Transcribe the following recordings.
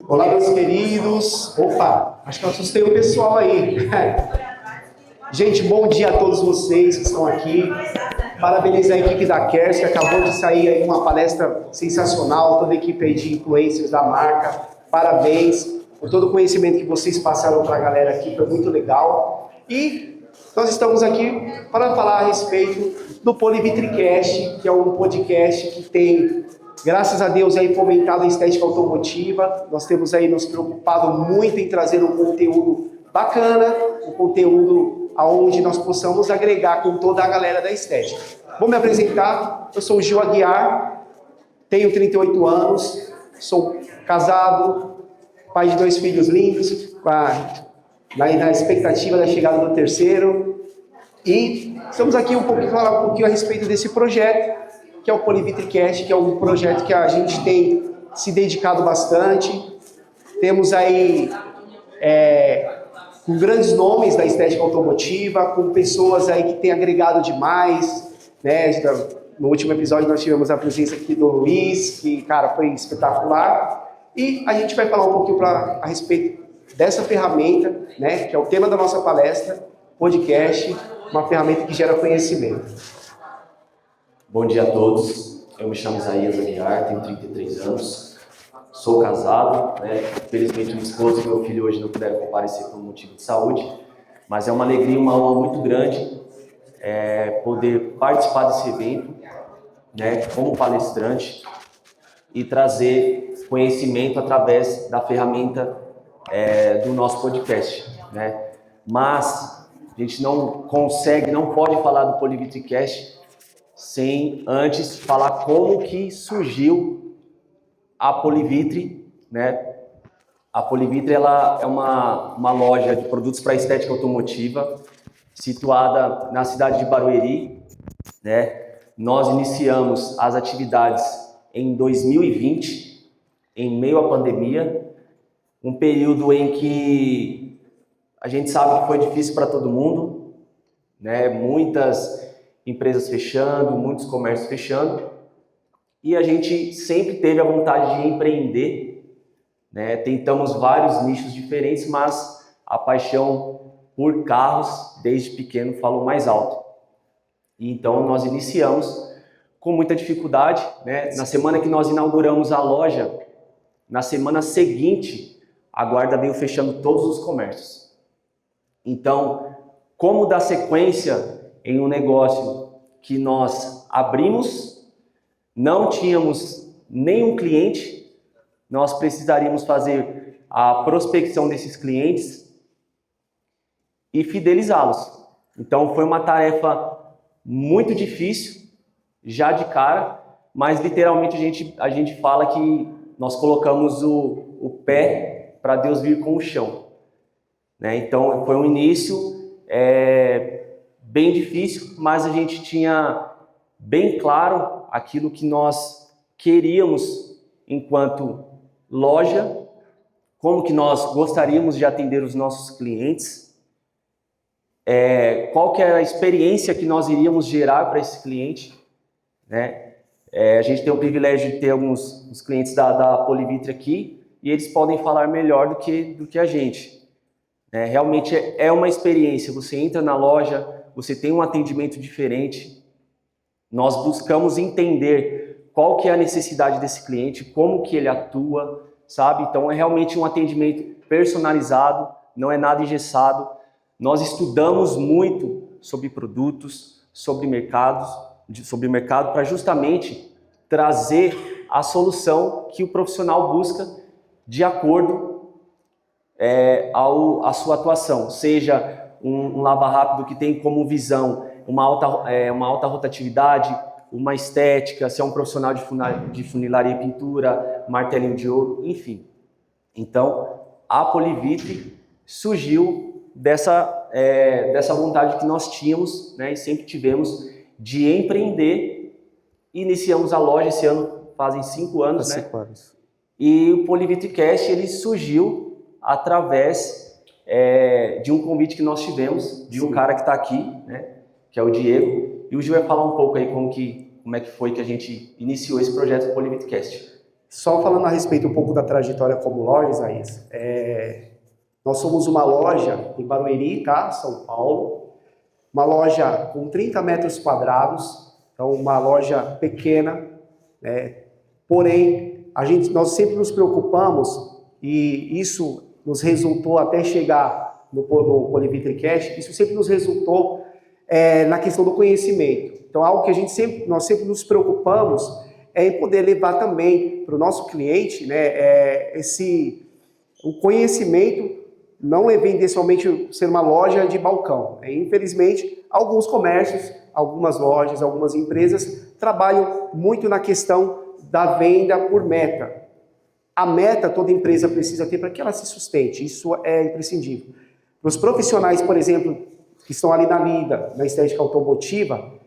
Olá, meus queridos. Opa, acho que eu assustei o pessoal aí. Gente, bom dia a todos vocês que estão aqui. Parabenizar a equipe da Kers, que acabou de sair aí uma palestra sensacional, toda a equipe aí de influencers da marca. Parabéns por todo o conhecimento que vocês passaram para a galera aqui, foi muito legal. E nós estamos aqui para falar a respeito do PolivitriCast, que é um podcast que tem, graças a Deus, aí fomentado a estética automotiva. Nós temos aí nos preocupado muito em trazer um conteúdo bacana, um conteúdo onde nós possamos agregar com toda a galera da estética. Vou me apresentar, eu sou o Gil Aguiar, tenho 38 anos, sou casado, pai de 2 filhos lindos, na expectativa da chegada do terceiro, e estamos aqui falar um pouquinho a respeito desse projeto, que é o PolivitriCast, que é um projeto que a gente tem se dedicado bastante. Temos aí com grandes nomes da estética automotiva, com pessoas aí que têm agregado demais, né? No último episódio nós tivemos a presença aqui do Luiz, que, cara, foi espetacular. E a gente vai falar um pouquinho a respeito dessa ferramenta, né? Que é o tema da nossa palestra, podcast, uma ferramenta que gera conhecimento. Bom dia a todos, eu me chamo Isaías Aguiar, tenho 33 anos, sou casado, né? Infelizmente minha esposa e meu filho hoje não puderam comparecer por um motivo de saúde, mas é uma alegria e uma honra muito grande poder participar desse evento, né, como palestrante e trazer conhecimento através da ferramenta do nosso podcast, né? Mas a gente não pode falar do PolivitriCast sem antes falar como que surgiu a Polivitri, né? A Polivitri ela é uma loja de produtos para estética automotiva situada na cidade de Barueri, né? Nós iniciamos as atividades em 2020, em meio à pandemia, um período em que a gente sabe que foi difícil para todo mundo, né? Muitas empresas fechando, muitos comércios fechando, e a gente sempre teve a vontade de empreender, né? Tentamos vários nichos diferentes, mas a paixão por carros desde pequeno falou mais alto. E então nós iniciamos com muita dificuldade, né? Na semana que nós inauguramos a loja, na semana seguinte a guarda veio fechando todos os comércios. Então, como dar sequência em um negócio que nós abrimos, não tínhamos nenhum cliente, nós precisaríamos fazer a prospecção desses clientes e fidelizá-los. Então foi uma tarefa muito difícil, já de cara, mas literalmente a gente fala que nós colocamos o pé para Deus vir com o chão, né? Então foi um início bem difícil, mas a gente tinha bem claro aquilo que nós queríamos enquanto loja, como que nós gostaríamos de atender os nossos clientes, qual que era a experiência que nós iríamos gerar para esse cliente, né? A gente tem o privilégio de ter alguns clientes da Polivitri aqui e eles podem falar melhor do que a gente. Realmente é uma experiência, você entra na loja, você tem um atendimento diferente, nós buscamos entender qual que é a necessidade desse cliente, como que ele atua, sabe? Então é realmente um atendimento personalizado, não é nada engessado. Nós estudamos muito sobre produtos, sobre mercado para justamente trazer a solução que o profissional busca de acordo à sua atuação, seja um lava rápido que tem como visão uma alta rotatividade, uma estética, se é um profissional de funilaria e pintura, martelinho de ouro, enfim. Então, a Polivitri surgiu dessa vontade que nós tínhamos, né, e sempre tivemos de empreender. Iniciamos a loja esse ano, fazem 5 anos, né? 5 anos. E o PolivitriCast ele surgiu através de um convite que nós tivemos de um cara que está aqui, né, que é o Diego. E o Gil vai falar um pouco aí como é que foi que a gente iniciou esse projeto do PolivitriCast. Só falando a respeito um pouco da trajetória como loja, Isaías, nós somos uma loja em Barueri, tá? São Paulo, uma loja com 30 metros quadrados, então uma loja pequena, né? Porém, nós sempre nos preocupamos, e isso nos resultou até chegar no Polivitricast, isso sempre nos resultou na questão do conhecimento. Então, algo que nós sempre nos preocupamos em poder levar também para o nosso cliente, né, o conhecimento, não é vender somente ser uma loja de balcão. Infelizmente, alguns comércios, algumas lojas, algumas empresas trabalham muito na questão da venda por meta. A meta toda empresa precisa ter para que ela se sustente, isso é imprescindível. Para os profissionais, por exemplo, que estão ali na lida, na estética automotiva,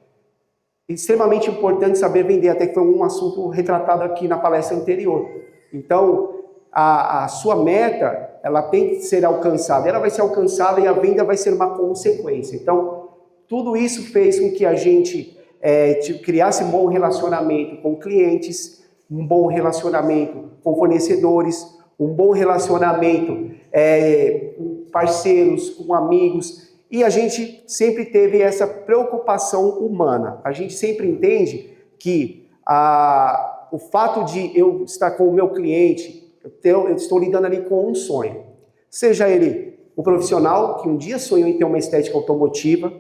é extremamente importante saber vender, até que foi um assunto retratado aqui na palestra anterior. Então, a sua meta, ela tem que ser alcançada, ela vai ser alcançada e a venda vai ser uma consequência. Então, tudo isso fez com que a gente criasse um bom relacionamento com clientes, um bom relacionamento com fornecedores, um bom relacionamento com parceiros, com amigos, e a gente sempre teve essa preocupação humana. A gente sempre entende que o fato de eu estar com o meu cliente, eu estou lidando ali com um sonho. Seja ele o profissional que um dia sonhou em ter uma estética automotiva,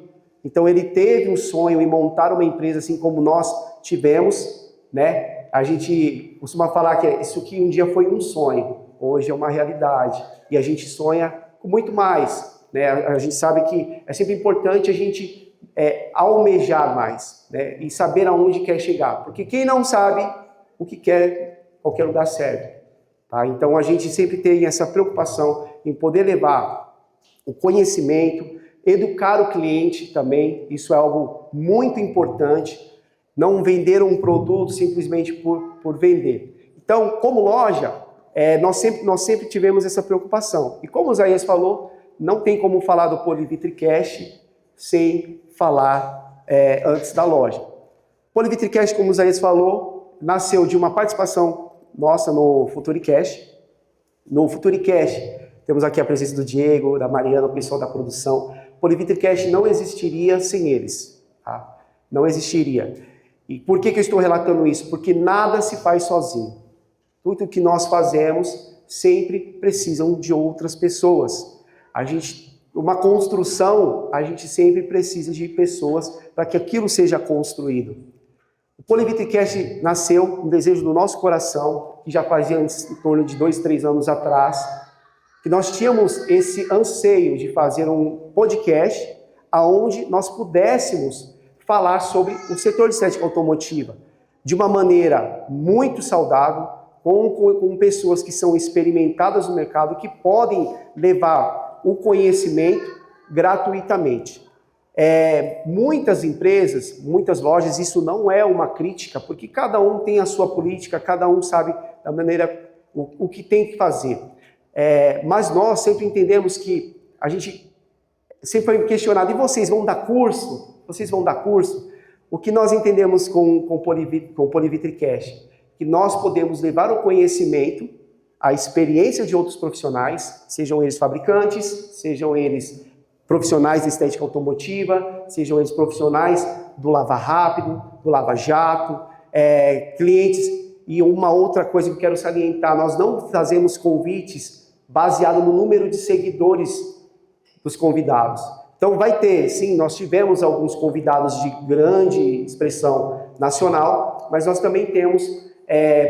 então ele teve um sonho em montar uma empresa assim como nós tivemos, né? A gente costuma falar que isso que um dia foi um sonho, hoje é uma realidade. E a gente sonha com muito mais, né? A gente sabe que é sempre importante a gente almejar mais, né? E saber aonde quer chegar. Porque quem não sabe o que quer, qualquer lugar serve. Tá? Então a gente sempre tem essa preocupação em poder levar o conhecimento, educar o cliente também, isso é algo muito importante. Não vender um produto simplesmente por vender. Então, como loja, nós sempre tivemos essa preocupação. E como o Isaías falou, não tem como falar do Polivitricast sem falar antes da loja. Polivitricast, como o Isaías falou, nasceu de uma participação nossa no Futuricast. No Futuricast, temos aqui a presença do Diego, da Mariana, o pessoal da produção. Polivitricast não existiria sem eles. Tá? Não existiria. E por que eu estou relatando isso? Porque nada se faz sozinho. Tudo que nós fazemos sempre precisam de outras pessoas. Uma construção, a gente sempre precisa de pessoas para que aquilo seja construído. O Polivitricast nasceu um desejo do nosso coração, que já fazia em torno de 2, 3 anos atrás, que nós tínhamos esse anseio de fazer um podcast onde nós pudéssemos falar sobre o setor de estética automotiva de uma maneira muito saudável, com pessoas que são experimentadas no mercado, que podem levar o conhecimento gratuitamente. Muitas empresas, muitas lojas, isso não é uma crítica, porque cada um tem a sua política, cada um sabe da maneira o que tem que fazer. Mas nós sempre entendemos que a gente sempre foi questionado, e vocês vão dar curso? Vocês vão dar curso? O que nós entendemos com o Polivitricast? Que nós podemos levar o conhecimento, a experiência de outros profissionais, sejam eles fabricantes, sejam eles profissionais de estética automotiva, sejam eles profissionais do Lava Rápido, do Lava Jato, clientes. E uma outra coisa que eu quero salientar, nós não fazemos convites baseado no número de seguidores dos convidados. Então vai ter, sim, nós tivemos alguns convidados de grande expressão nacional, mas nós também temos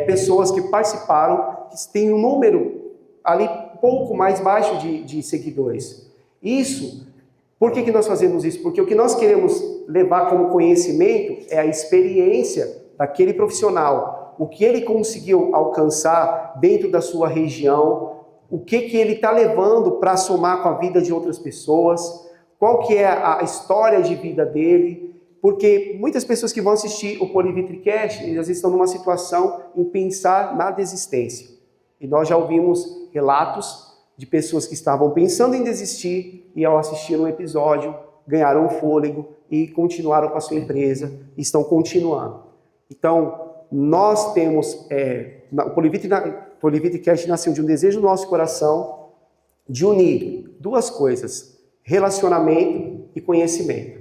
pessoas que participaram, que têm um número ali um pouco mais baixo de seguidores. Por que nós fazemos isso? Porque o que nós queremos levar como conhecimento é a experiência daquele profissional, o que ele conseguiu alcançar dentro da sua região, o que ele está levando para somar com a vida de outras pessoas, qual que é a história de vida dele, porque muitas pessoas que vão assistir o Polivitricast, eles às vezes estão numa situação em pensar na desistência. E nós já ouvimos relatos de pessoas que estavam pensando em desistir e ao assistir um episódio ganharam fôlego e continuaram com a sua empresa e estão continuando. Então, nós temos O PolivitriCast nasceu de um desejo do nosso coração de unir duas coisas, relacionamento e conhecimento.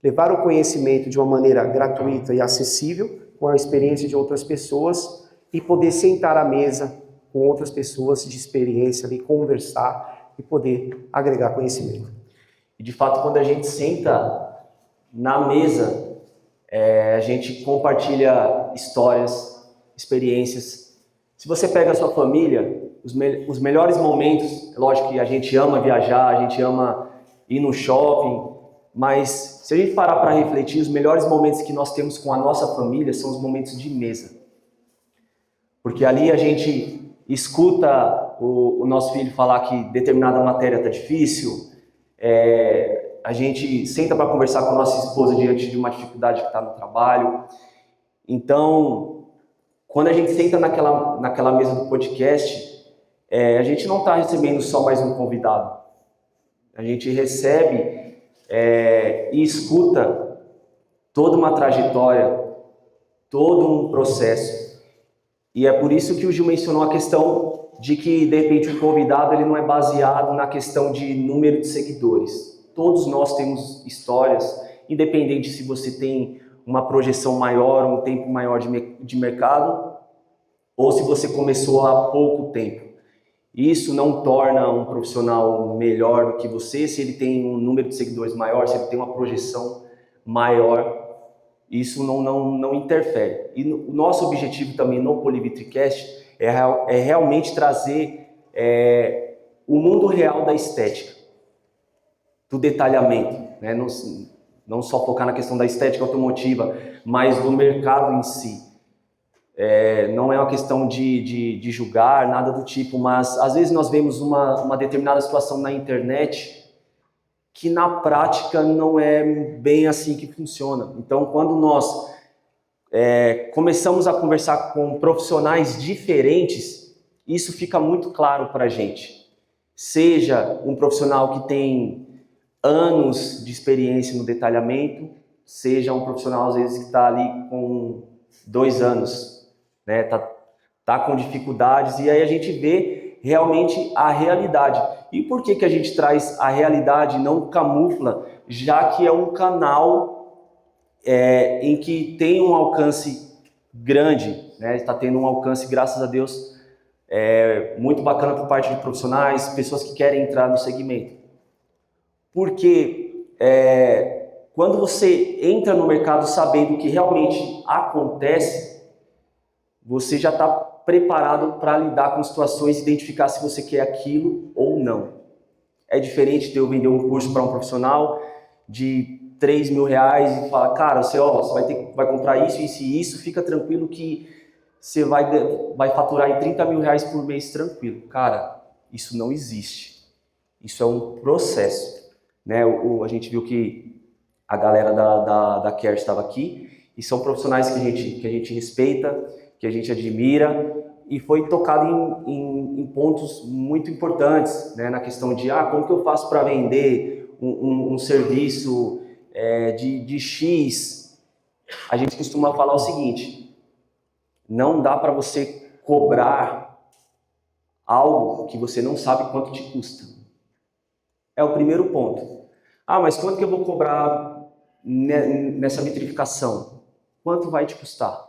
Levar o conhecimento de uma maneira gratuita e acessível, com a experiência de outras pessoas, e poder sentar à mesa com outras pessoas de experiência, ali, conversar e poder agregar conhecimento. E de fato, quando a gente senta na mesa, a gente compartilha histórias, experiências. Se você pega a sua família, os melhores momentos, é lógico que a gente ama viajar, a gente ama ir no shopping, mas se a gente parar para refletir, os melhores momentos que nós temos com a nossa família são os momentos de mesa. Porque ali a gente escuta o nosso filho falar que determinada matéria está difícil, a gente senta para conversar com a nossa esposa diante de uma dificuldade que está no trabalho. Então, quando a gente senta naquela mesa do podcast, a gente não está recebendo só mais um convidado. A gente recebe e escuta toda uma trajetória, todo um processo. E é por isso que o Gil mencionou a questão de que, de repente, o convidado ele não é baseado na questão de número de seguidores. Todos nós temos histórias, independente se você tem uma projeção maior, um tempo maior de mercado, ou se você começou há pouco tempo. Isso não torna um profissional melhor do que você, se ele tem um número de seguidores maior, se ele tem uma projeção maior, isso não interfere. E o nosso objetivo também no PolivitriCast é realmente trazer o mundo real da estética, do detalhamento, né? Não só focar na questão da estética automotiva, mas do mercado em si. Não é uma questão de julgar, nada do tipo, mas às vezes nós vemos uma determinada situação na internet que na prática não é bem assim que funciona. Então, quando nós começamos a conversar com profissionais diferentes, isso fica muito claro para a gente. Seja um profissional que tem anos de experiência no detalhamento, seja um profissional às vezes que está ali com 2 anos, né, tá com dificuldades, e aí a gente vê realmente a realidade. E por que a gente traz a realidade, não camufla, já que é um canal em que tem um alcance grande, né, está tendo um alcance, graças a Deus, muito bacana por parte de profissionais, pessoas que querem entrar no segmento. Porque quando você entra no mercado sabendo o que realmente acontece, você já está preparado para lidar com situações e identificar se você quer aquilo ou não. É diferente de eu vender um curso para um profissional de R$3.000 e falar, cara, você vai comprar isso, isso e isso, fica tranquilo que você vai faturar aí R$30.000 por mês tranquilo. Cara, isso não existe. Isso é um processo. Né? A gente viu que a galera da Care estava aqui e são profissionais que a gente respeita, que a gente admira, e foi tocado em pontos muito importantes, né? Na questão de como que eu faço para vender um serviço de X. A gente costuma falar o seguinte: não dá para você cobrar algo que você não sabe quanto te custa. É o primeiro ponto. Mas quanto que eu vou cobrar nessa vitrificação? Quanto vai te custar?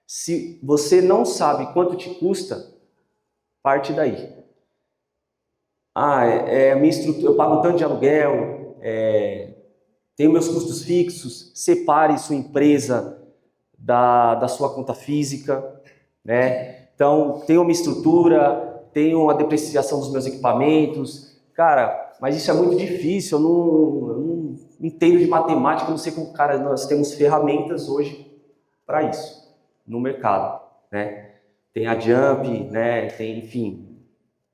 Se você não sabe quanto te custa, parte daí. Minha estrutura, eu pago tanto de aluguel, tenho meus custos fixos. Separe sua empresa da sua conta física, né? Então, tenho uma estrutura, tenho a depreciação dos meus equipamentos. Cara, mas isso é muito difícil, eu não entendo de matemática, não sei como, cara, nós temos ferramentas hoje para isso no mercado, né? Tem a Jump, né?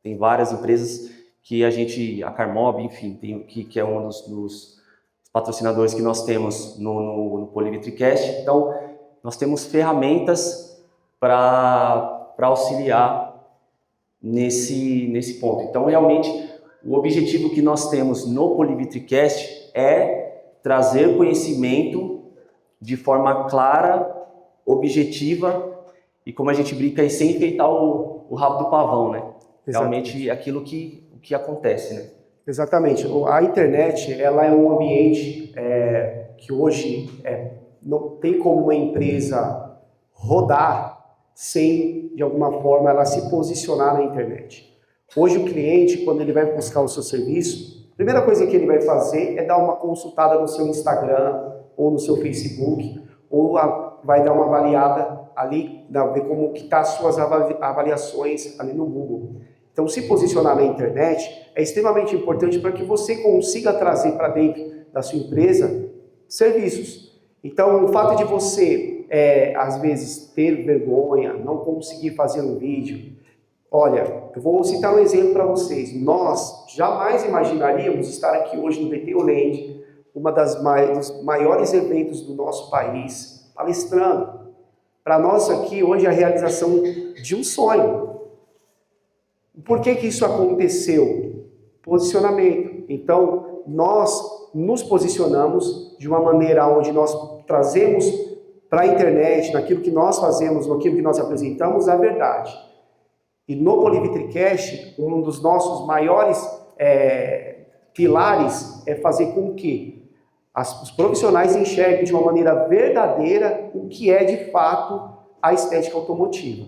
Tem várias empresas que a Carmob, enfim, que é um dos patrocinadores que nós temos no PolivitriCast. Então, nós temos ferramentas para auxiliar nesse ponto. Então, realmente, o objetivo que nós temos no PolivitriCast é trazer conhecimento de forma clara, objetiva e como a gente brinca, sem enfeitar o rabo do pavão, né? Exatamente. Realmente aquilo que acontece, né? Exatamente. A internet, ela é um ambiente que hoje não tem como uma empresa rodar sem, de alguma forma, ela se posicionar na internet. Hoje o cliente, quando ele vai buscar o seu serviço, a primeira coisa que ele vai fazer é dar uma consultada no seu Instagram ou no seu Facebook, ou vai dar uma avaliada ali, ver como que tá as suas avaliações ali no Google. Então, se posicionar na internet é extremamente importante para que você consiga trazer para dentro da sua empresa serviços. Então, o fato de você, às vezes, ter vergonha, não conseguir fazer um vídeo. Olha, eu vou citar um exemplo para vocês. Nós jamais imaginaríamos estar aqui hoje no BT Land, dos maiores eventos do nosso país, palestrando. Para nós aqui, hoje, é a realização de um sonho. Por que isso aconteceu? Posicionamento. Então, nós nos posicionamos de uma maneira onde nós trazemos para a internet, naquilo que nós fazemos, naquilo que nós apresentamos, a verdade. E no Polivitricast, um dos nossos maiores pilares é fazer com que os profissionais enxerguem de uma maneira verdadeira o que é de fato a estética automotiva.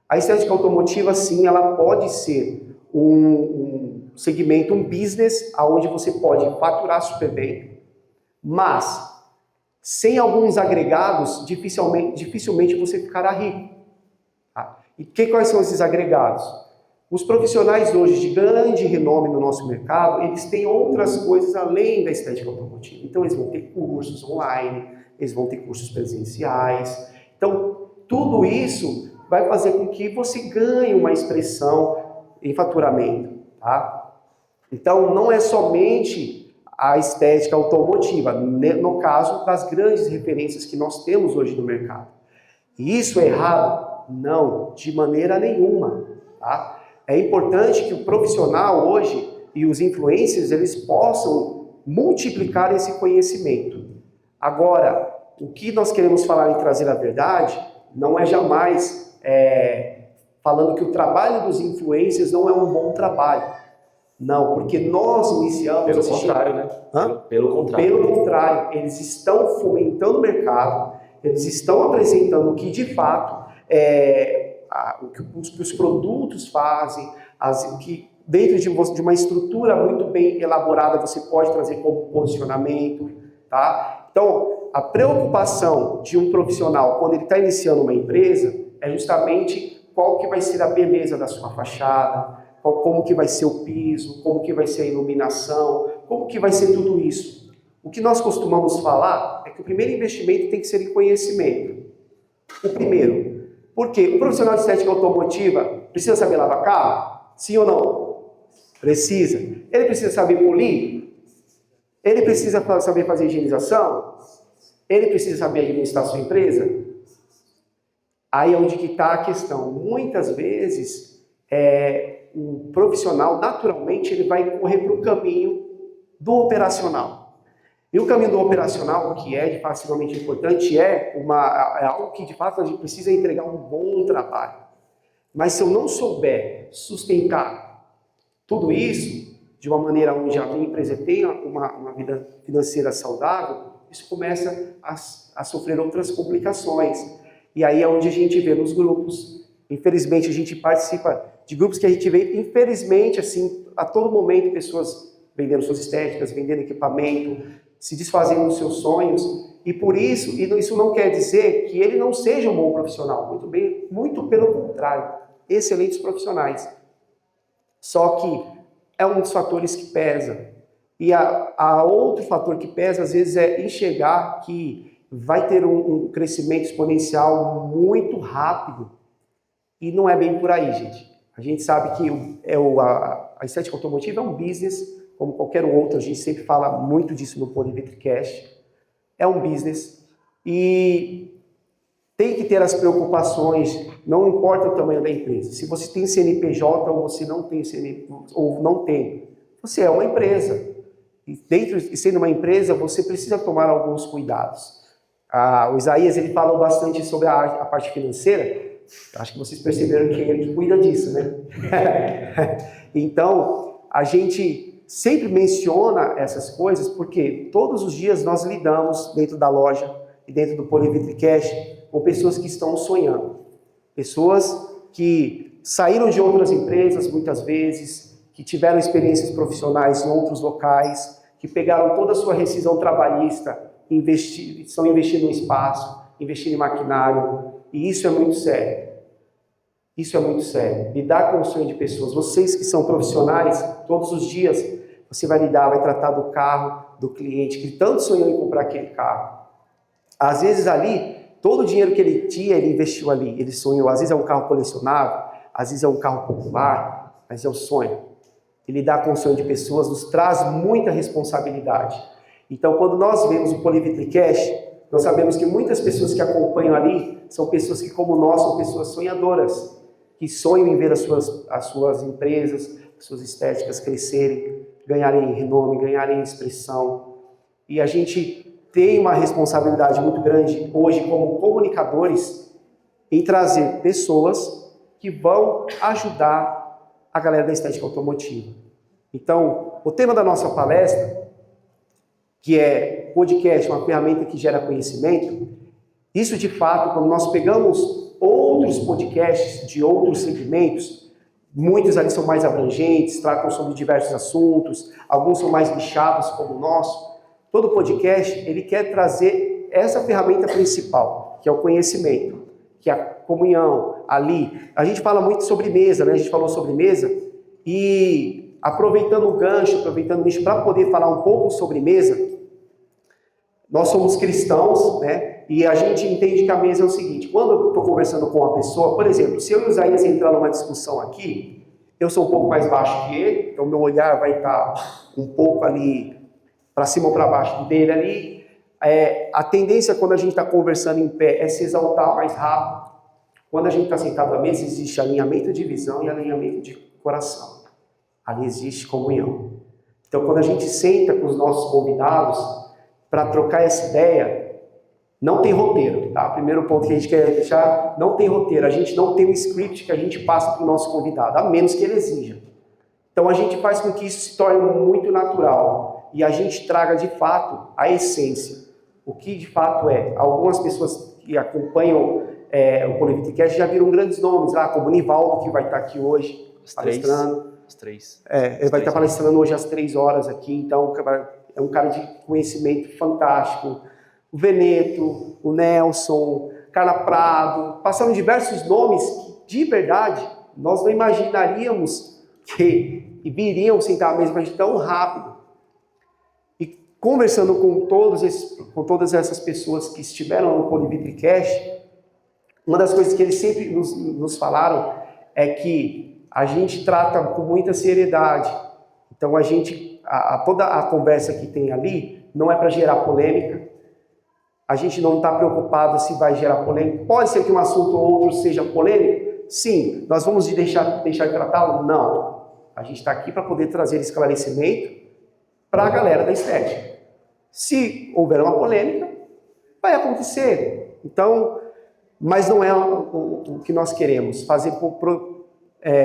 A estética automotiva, sim, ela pode ser um segmento, um business, onde você pode faturar super bem, mas sem alguns agregados, dificilmente você ficará rico. Tá? E quais são esses agregados? Os profissionais hoje de grande renome no nosso mercado, eles têm outras coisas além da estética automotiva. Então, eles vão ter cursos online, eles vão ter cursos presenciais. Então, tudo isso vai fazer com que você ganhe uma expressão em faturamento, tá? Então, não é somente a estética automotiva, no caso das grandes referências que nós temos hoje no mercado. E isso é errado? Não, de maneira nenhuma, tá? É importante que o profissional hoje e os influencers, eles possam multiplicar esse conhecimento. Agora, o que nós queremos falar em trazer a verdade não é jamais falando que o trabalho dos influencers não é um bom trabalho. Não, porque nós iniciamos... Pelo contrário, né? Pelo contrário. Pelo contrário, eles estão fomentando o mercado, eles estão apresentando o que de fato o que os produtos fazem, o que dentro de uma estrutura muito bem elaborada você pode trazer como posicionamento, tá? Então, a preocupação de um profissional quando ele está iniciando uma empresa é justamente qual que vai ser a beleza da sua fachada, como que vai ser o piso, como que vai ser a iluminação, como que vai ser tudo isso. O que nós costumamos falar é que o primeiro investimento tem que ser em conhecimento. O primeiro. Por quê? O profissional de estética automotiva precisa saber lavar carro? Sim ou não? Precisa. Ele precisa saber polir? Ele precisa saber fazer higienização? Ele precisa saber administrar sua empresa? Aí é onde que está a questão. Muitas vezes, o profissional, naturalmente, ele vai correr para o caminho do operacional. E o caminho do operacional, que é de fato extremamente importante, é algo que de fato a gente precisa entregar um bom trabalho. Mas se eu não souber sustentar tudo isso, de uma maneira onde a minha empresa tenha uma vida financeira saudável, isso começa a sofrer outras complicações. E aí é onde a gente vê nos grupos. Infelizmente, a gente participa de grupos que a gente vê, infelizmente, assim, a todo momento, pessoas vendendo suas estéticas, vendendo equipamento, se desfazendo dos seus sonhos. E por isso, isso não quer dizer que ele não seja um bom profissional. Muito bem, muito pelo contrário. Excelentes profissionais. Só que é um dos fatores que pesa. E a outro fator que pesa, às vezes, é enxergar que vai ter um crescimento exponencial muito rápido. E não é bem por aí, gente. A gente sabe que a estética automotiva é um business, como qualquer outro. A gente sempre fala muito disso no Polivitricast. É um business e tem que ter as preocupações, não importa o tamanho da empresa. Se você tem CNPJ ou você não tem ou não tem, você é uma empresa. E sendo uma empresa, você precisa tomar alguns cuidados. O Isaías, ele fala bastante sobre a parte financeira, Acho que vocês perceberam que é ele que cuida disso, né? Então, a gente sempre menciona essas coisas porque todos os dias nós lidamos dentro da loja e dentro do PolivitriCash com pessoas que estão sonhando. Pessoas que saíram de outras empresas muitas vezes, que tiveram experiências profissionais em outros locais, que pegaram toda a sua rescisão trabalhista e estão investindo no espaço, investindo em maquinário, e isso é muito sério. Isso é muito sério. Lidar com o sonho de pessoas. Vocês que são profissionais, todos os dias você vai lidar, vai tratar do carro do cliente que tanto sonhou em comprar aquele carro. Às vezes ali, todo o dinheiro que ele tinha, ele investiu ali, ele sonhou. Às vezes é um carro colecionável, às vezes é um carro popular, mas é o sonho. E lidar com o sonho de pessoas nos traz muita responsabilidade. Então, quando nós vemos o PolivitriCash, nós sabemos que muitas pessoas que acompanham ali são pessoas que, como nós, são pessoas sonhadoras, que sonham em ver as suas empresas, as suas estéticas crescerem, ganharem renome, ganharem expressão. E a gente tem uma responsabilidade muito grande hoje como comunicadores em trazer pessoas que vão ajudar a galera da estética automotiva. Então, o tema da nossa palestra, que é podcast, uma ferramenta que gera conhecimento, isso de fato, quando nós pegamos outros podcasts de outros segmentos, muitos ali são mais abrangentes, tratam sobre diversos assuntos, alguns são mais nichados como o nosso. Todo podcast, ele quer trazer essa ferramenta principal, que é o conhecimento, que é a comunhão ali. A gente fala muito sobre mesa, né? A gente falou sobre mesa e aproveitando o gancho, aproveitando o nicho para poder falar um pouco sobre mesa, nós somos cristãos, né? E a gente entende que a mesa é o seguinte, quando eu estou conversando com uma pessoa, por exemplo, se eu e o Isaías entrar numa discussão aqui, eu sou um pouco mais baixo que ele, então meu olhar vai estar um pouco ali para cima ou para baixo dele ali. A tendência quando a gente está conversando em pé é se exaltar mais rápido. Quando a gente está sentado à mesa, existe alinhamento de visão e alinhamento de coração. Ali existe comunhão. Então, quando a gente senta com os nossos convidados para trocar essa ideia, não tem roteiro, tá? Primeiro ponto que a gente quer deixar, não tem roteiro. A gente não tem um script que a gente passa para o nosso convidado, a menos que ele exija. Então, a gente faz com que isso se torne muito natural e a gente traga, de fato, a essência. O que, de fato, é. Algumas pessoas que acompanham o PolivitriCash já viram grandes nomes lá, como o Nivaldo, que vai estar aqui hoje palestrando. Às 3. Ele vai estar palestrando hoje às 3 horas aqui, então é um cara de conhecimento fantástico. O Veneto, o Nelson, Carla Prado, passaram diversos nomes que, de verdade, nós não imaginaríamos que viriam sentar à mesa com a gente tão rápido. E conversando com todas essas pessoas que estiveram no PolivitriCash, uma das coisas que eles sempre nos falaram é que a gente trata com muita seriedade. Então, toda a conversa que tem ali não é para gerar polêmica. A gente não está preocupado se vai gerar polêmica. Pode ser que um assunto ou outro seja polêmico? Sim. Nós vamos deixar de tratá-lo? Não. A gente está aqui para poder trazer esclarecimento para a galera da estética. Se houver uma polêmica, vai acontecer. Então, mas não é o que nós queremos. Fazer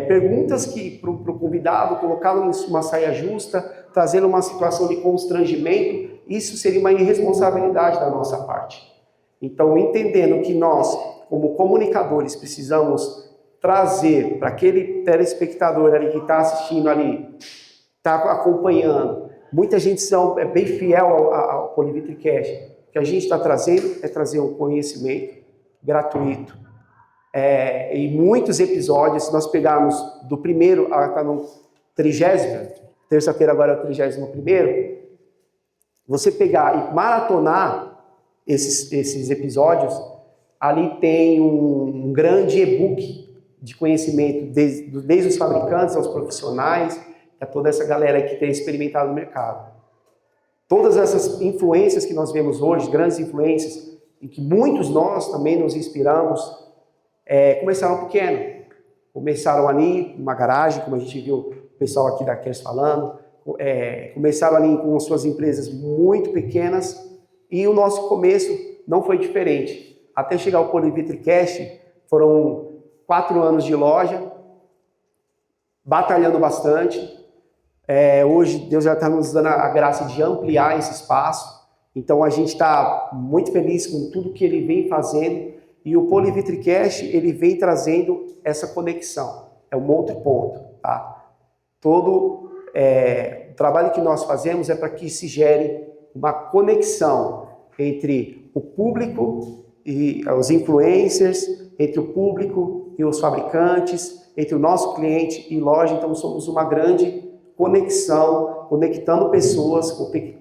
perguntas para o convidado, colocá-lo em uma saia justa, trazendo uma situação de constrangimento, isso seria uma irresponsabilidade da nossa parte. Então, entendendo que nós, como comunicadores, precisamos trazer para aquele telespectador ali que está assistindo ali, está acompanhando, muita gente é bem fiel ao PolivitriCash. O que a gente está trazendo é trazer um conhecimento gratuito. Em muitos episódios, se nós pegarmos do primeiro, está no 30º, terça-feira agora é o 31º, você pegar e maratonar esses episódios, ali tem um grande e-book de conhecimento, desde os fabricantes aos profissionais, a toda essa galera que tem experimentado no mercado. Todas essas influências que nós vemos hoje, grandes influências, em que muitos nós também nos inspiramos, começaram pequeno. Começaram ali numa garagem, como a gente viu o pessoal aqui da Kers falando, começaram ali com suas empresas muito pequenas e o nosso começo não foi diferente. Até chegar ao PolivitriCash, foram 4 anos de loja, batalhando bastante. Hoje Deus já está nos dando a graça de ampliar esse espaço. Então a gente está muito feliz com tudo que ele vem fazendo. E o Polivitricast, ele vem trazendo essa conexão. É um outro ponto, tá? Todo o trabalho que nós fazemos é para que se gere uma conexão entre o público e os influencers, entre o público e os fabricantes, entre o nosso cliente e loja. Então somos uma grande conexão, conectando pessoas,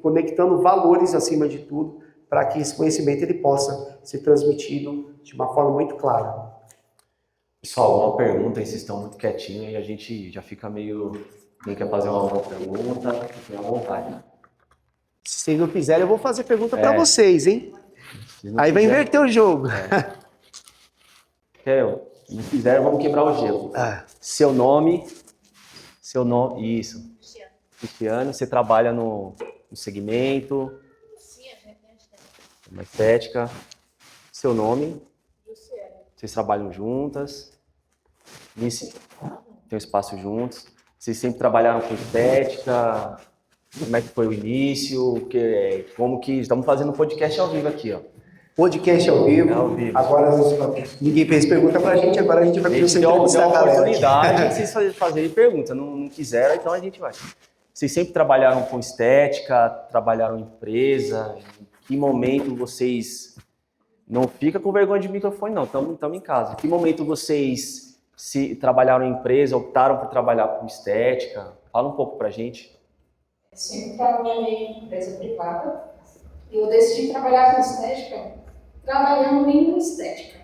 conectando valores acima de tudo, para que esse conhecimento ele possa ser transmitido de uma forma muito clara. Pessoal, uma pergunta, vocês estão muito quietinhos e a gente já fica meio... Quem quer fazer uma pergunta, fiquem à vontade. Se vocês não quiserem, eu vou fazer pergunta para vocês, hein? Aí vai inverter o jogo. Se não quiser, vamos quebrar o gelo. Seu nome, isso. Cristiano, você trabalha no segmento? Uma estética. Seu nome? Vocês trabalham juntas? Tem um espaço juntos? Vocês sempre trabalharam com estética? Como é que foi o início? Como que estamos fazendo um podcast ao vivo aqui, ó. Podcast ao vivo. Agora ninguém fez pergunta pra gente, agora a gente vai começar a entrevistar a galera. Oportunidade de vocês fazerem pergunta. Não quiseram, então a gente vai. Vocês sempre trabalharam com estética, trabalharam em empresa? Em que momento vocês... Não fica com vergonha de microfone, não. Estamos em casa. Em que momento vocês trabalharam em empresa, optaram por trabalhar com estética? Fala um pouco pra gente. Eu sempre trabalhei em empresa privada e eu decidi trabalhar com estética trabalhando em estética.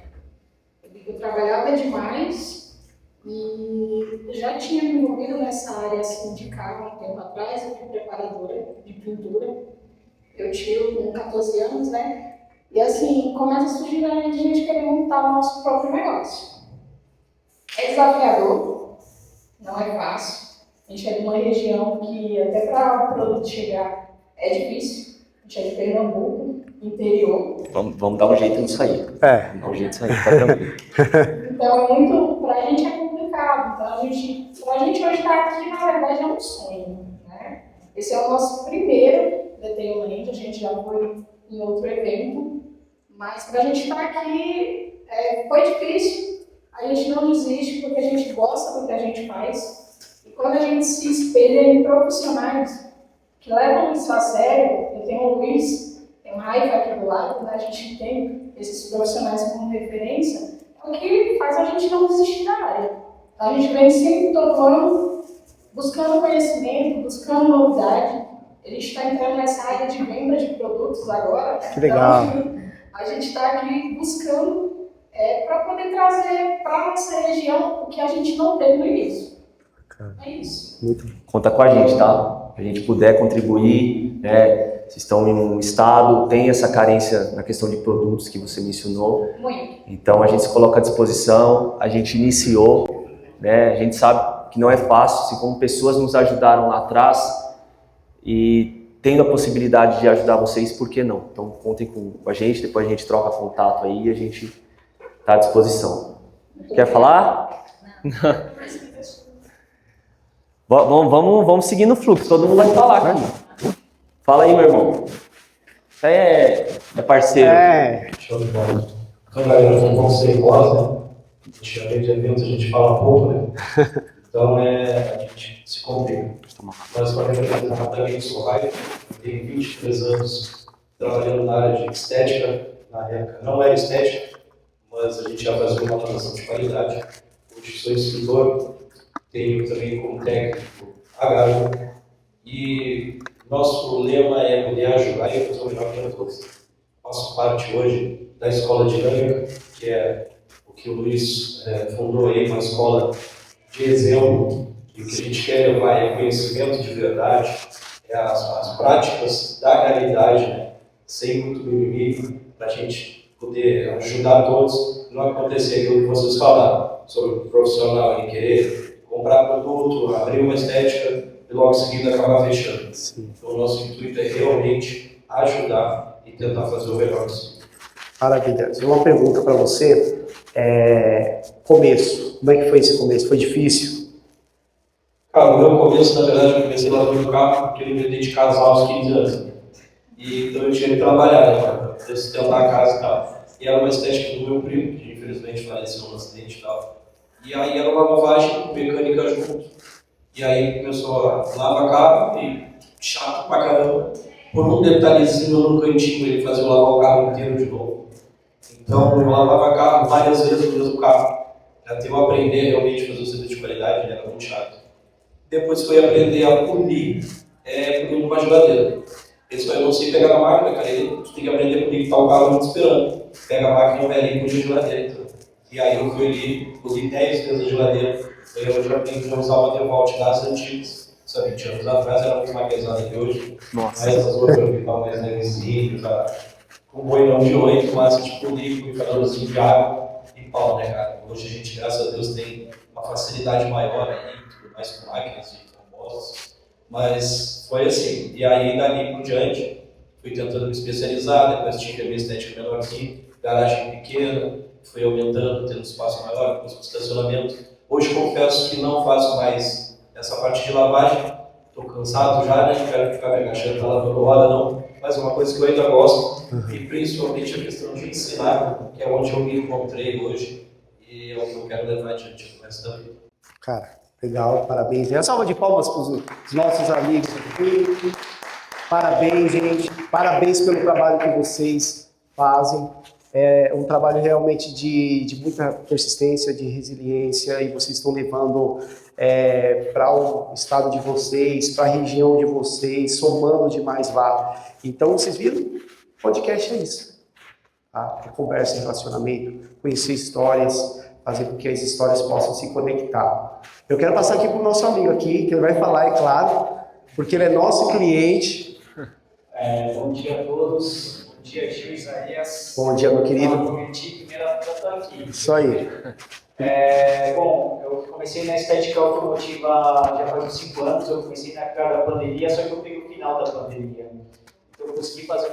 Eu trabalhava demais e já tinha me envolvido nessa área assim, de carro há um tempo atrás. Eu fui preparadora de pintura. Eu tiro com 14 anos, né? E assim, começa a surgir a gente querer montar o nosso próprio negócio. É desafiador, não é fácil. A gente é de uma região que até para o produto chegar é difícil. A gente é de Pernambuco, interior. Vamos dar um jeito nisso aí. Vamos dar um jeito nisso aí, tá tranquilo. Então, pra gente é complicado. Então, pra gente hoje estar aqui, na verdade, é um sonho, né? Esse é o nosso primeiro Detailment, a gente já foi em outro evento, mas pra gente estar aqui foi difícil. A gente não desiste porque a gente gosta do que a gente faz. E quando a gente se espelha em profissionais que levam isso a sério, eu tenho o Luiz, tem o Raifa aqui do lado, né? A gente tem esses profissionais como referência, é o que faz a gente não desistir da área. A gente vem sempre todo ano buscando conhecimento, buscando novidade. A gente está entrando nessa área de venda de produtos agora. Que legal. Então, a gente está aqui buscando para poder trazer para a nossa região o que a gente não teve no início. É isso. Muito bom. Conta com a gente, tá? Se a gente puder contribuir, né? Vocês estão em um estado, tem essa carência na questão de produtos que você mencionou. Muito. Então a gente se coloca à disposição, a gente iniciou, né? A gente sabe que não é fácil, assim como pessoas nos ajudaram lá atrás e tendo a possibilidade de ajudar vocês, por que não? Então contem com a gente, depois a gente troca contato aí e a gente está à disposição. Quer falar? Não. Vamos seguir no fluxo, todo mundo vai falar aqui. Fala aí, meu irmão. Você é parceiro. Show de bola. Então, galera, vamos ser iguais, né? Antigamente, eventos a gente fala pouco, né? Então, a gente se complica. Mas, para mim, eu também sou Raifa, tenho 23 anos trabalhando na área de estética. Na época não era estética, mas a gente já fazia uma formação de qualidade. Hoje sou instrutor, tenho também como técnico agarro. E nosso lema é poder ajudar e fazer o melhor para todos. Faço parte hoje da Escola Dinâmica, que é o que o Luiz fundou aí, uma escola de exemplo. E o que a gente quer levar é conhecimento de verdade, as práticas da realidade, né? Sem muito mimimi, para a gente poder ajudar todos. Não acontecer aquilo que vocês falaram sobre o profissional em querer comprar produto, abrir uma estética e logo em seguida acabar fechando. Sim. Então o nosso intuito é realmente ajudar e tentar fazer o melhor possível. Maravilha. Uma pergunta para você. começo. Como é que foi esse começo? Foi difícil? Cara, no meu começo, na verdade, eu comecei lavando o carro porque eu me mudei de casa aos 15 anos. E então eu tinha que trabalhar, né, para sustentar a casa e tal. E era uma estética do meu primo, que infelizmente faleceu num acidente e tal. E aí era uma lavagem mecânica junto. E aí começou a lavar carro e chato pra caramba. Por um detalhezinho no cantinho ele fazia eu lavar o carro inteiro de novo. Então eu lavava carro várias vezes no mesmo carro. Até eu aprender realmente a fazer o serviço de qualidade, ele era muito chato. Depois foi aprender a polir, polindo uma geladeira. Isso aí eu não sei pegar na máquina, cara, tu tem que aprender a polir, que tá o carro muito esperando. Pega a máquina e vai ali e polir a geladeira. Então. E aí eu fui ali, poli 10 vezes a geladeira. Aí eu já aprendi a usar uma DeWalt das antigas. Só 20 anos atrás era muito mais pesada que hoje. Nossa. Mas essas outras eu ficava mais levezinho, já com boinão de 8, mas tipo liquidificadorzinho de água e pau, né, cara? Hoje a gente, graças a Deus, tem uma facilidade maior aí, tudo mais com máquinas e compostos. Mas foi assim. E aí, dali por diante, fui tentando me especializar, depois tive a minha estética menorzinha, garagem pequena, fui aumentando, tendo espaço maior, depois com estacionamento. Hoje confesso que não faço mais essa parte de lavagem, estou cansado já, né? Não quero ficar me agachando para lavando roda, não. Mas é uma coisa que eu ainda gosto, e principalmente a questão de ensinar, que é onde eu me encontrei hoje, e é o que eu quero levar adiante no resto da vida. Cara, legal, parabéns. E uma salva de palmas para os nossos amigos aqui. Parabéns, gente. Parabéns pelo trabalho que vocês fazem. É um trabalho realmente de muita persistência, de resiliência, e vocês estão levando para o estado de vocês, para a região de vocês, somando demais lá. Então, vocês viram? Podcast é isso. Tá? É conversa, relacionamento, conhecer histórias, fazer com que as histórias possam se conectar. Eu quero passar aqui para o nosso amigo aqui, que ele vai falar, é claro, porque ele é nosso cliente. Bom dia a todos. Bom dia, Gil Isaías. Bom dia, meu querido. Eu prometi, primeira vez eu estou aqui. Isso aí. Bom, eu comecei na estética automotiva já faz uns 5 anos. Eu comecei na época da pandemia, só que eu peguei o final da pandemia. Então eu consegui fazer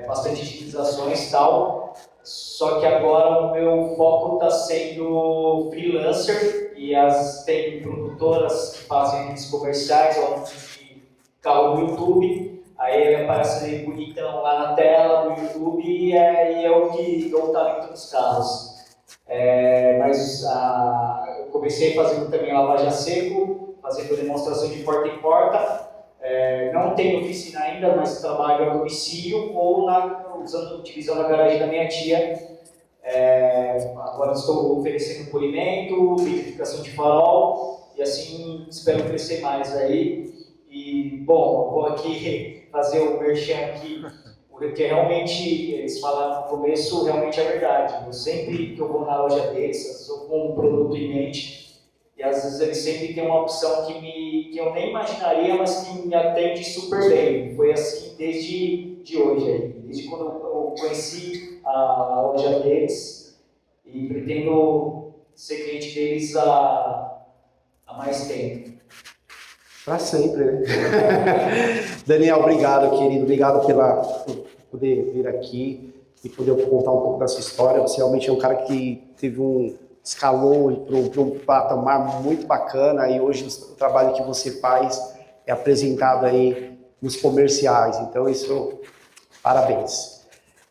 bastante utilizações e tal. Só que agora o meu foco está sendo freelancer e tem produtoras que fazem aqueles comerciais, anúncios de carro no YouTube. Aí ele aparece bonitão lá na tela do YouTube e é o que dou o talento dos carros. Mas eu comecei fazendo também lavagem a seco, fazendo demonstração de porta em porta. Não tenho oficina ainda, mas trabalho a domicílio ou utilizando a garagem da minha tia. Agora estou oferecendo polimento, vitrificação de farol e assim espero crescer mais aí. E, bom, eu vou aqui fazer o merchan aqui, porque realmente, eles falaram no começo, realmente é verdade. Eu sempre que eu vou na loja deles, eu estou com um produto em mente, e às vezes eles sempre têm uma opção que eu nem imaginaria, mas que me atende super bem. Foi assim desde hoje, aí, desde quando eu conheci a loja deles, e pretendo ser cliente deles há mais tempo. Para sempre, né? Daniel, obrigado, querido. Obrigado por poder vir aqui e poder contar um pouco da sua história. Você realmente é um cara que escalou para um patamar muito bacana, e hoje o trabalho que você faz é apresentado aí nos comerciais. Então, isso, parabéns.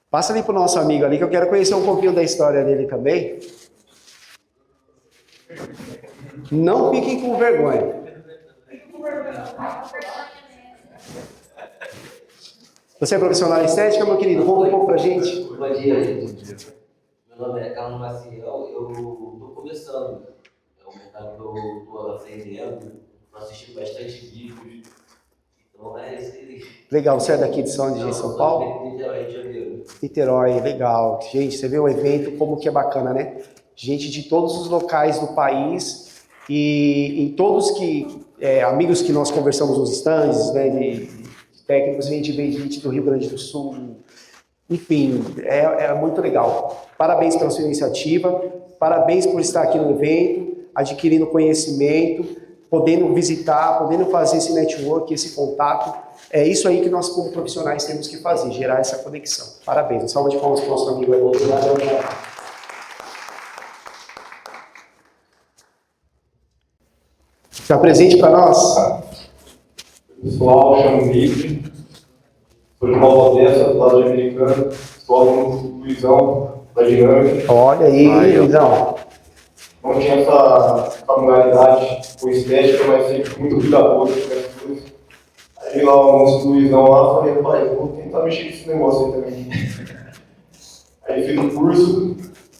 Passa ali para o nosso amigo ali, que eu quero conhecer um pouquinho da história dele também. Não fiquem com vergonha. Você é profissional em estética, meu querido? Conta um pouco pra gente. Bom dia, gente. Meu nome é Carlos Maciel, eu estou começando. É um mercado que eu estou aprendendo, estou assistindo bastante vídeos. Então é isso aí. Legal, você é daqui de onde? De São Paulo? Niterói, de Janeiro. Niterói, legal. Gente, você vê o evento, como que é bacana, né? Gente de todos os locais do país e em todos amigos que nós conversamos nos stands, né, de técnicos, a gente vem gente do Rio Grande do Sul. Enfim, é muito legal. Parabéns pela sua iniciativa, parabéns por estar aqui no evento, adquirindo conhecimento, podendo visitar, podendo fazer esse network, esse contato. É isso aí que nós, como profissionais, temos que fazer, gerar essa conexão. Parabéns. Uma salva de palmas para o nosso amigo aí. Se apresente para nós. Pessoal, chamo Livre, sou de Nova Odessa, do lado americano, estou aluno do Luizão, da Dinâmica. Olha aí, Luizão. Não tinha essa familiaridade com estética, mas sempre muito cuidadoso com as coisas. Aí lá o almoço do Luizão lá, falei, pai, vou tentar mexer com esse negócio aí também. Aí fiz o curso,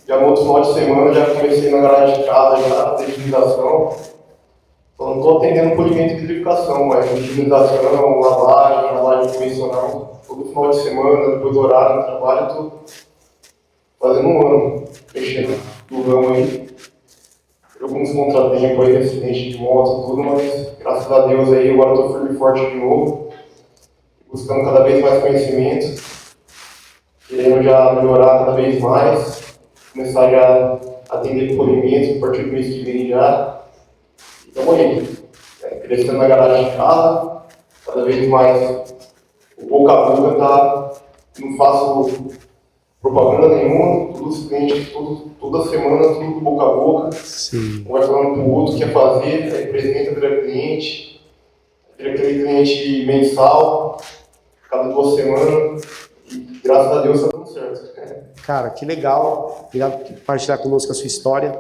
já no outro final de semana já comecei na garagem de casa, já na higienização. Só não estou atendendo polimento e vitrificação, mas higienização, lavagem convencional. Todo final de semana, depois do horário no trabalho, estou fazendo um ano mexendo no ramo aí. Alguns contratempos aí, acidente de moto e tudo, mas graças a Deus aí agora estou firme e forte de novo, buscando cada vez mais conhecimento, querendo já melhorar cada vez mais, começar já a atender polimento a partir do mês que vem já. Estamos aí, crescendo na garagem de casa, cada vez mais o boca a boca tá, não faço propaganda nenhuma, todos os clientes, toda semana, tudo boca a boca. Sim. Um vai falando para o outro o que quer fazer, aí apresenta vira cliente, vira aquele cliente mensal, cada 2 semanas, e graças a Deus está dando certo. Cara, que legal. Obrigado por compartilhar conosco a sua história.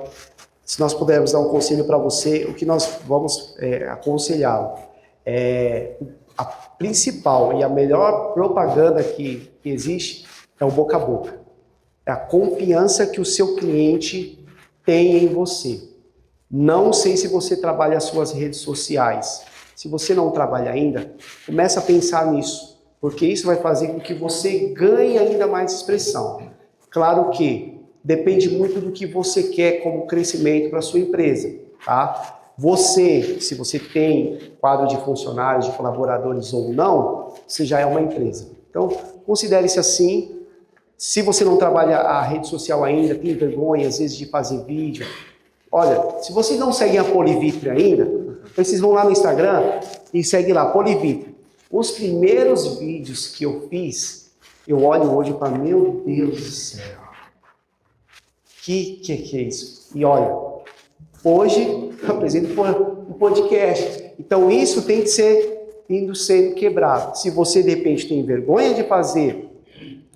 Se nós pudermos dar um conselho para você, o que nós vamos aconselhá-lo? A principal e a melhor propaganda que existe é o boca a boca. É a confiança que o seu cliente tem em você. Não sei se você trabalha as suas redes sociais. Se você não trabalha ainda, começa a pensar nisso, porque isso vai fazer com que você ganhe ainda mais expressão. Claro que depende muito do que você quer como crescimento para a sua empresa, tá? Você, se você tem quadro de funcionários, de colaboradores ou não, você já é uma empresa. Então, considere-se assim. Se você não trabalha a rede social ainda, tem vergonha às vezes de fazer vídeo, olha, se vocês não seguem a Polivitre ainda, vocês vão lá no Instagram e seguem lá, Polivitre. Os primeiros vídeos que eu fiz, eu olho hoje para meu Deus do céu. Que é isso? E olha, hoje eu apresento um podcast. Então isso tem que ser indo sendo quebrado. Se você de repente tem vergonha de fazer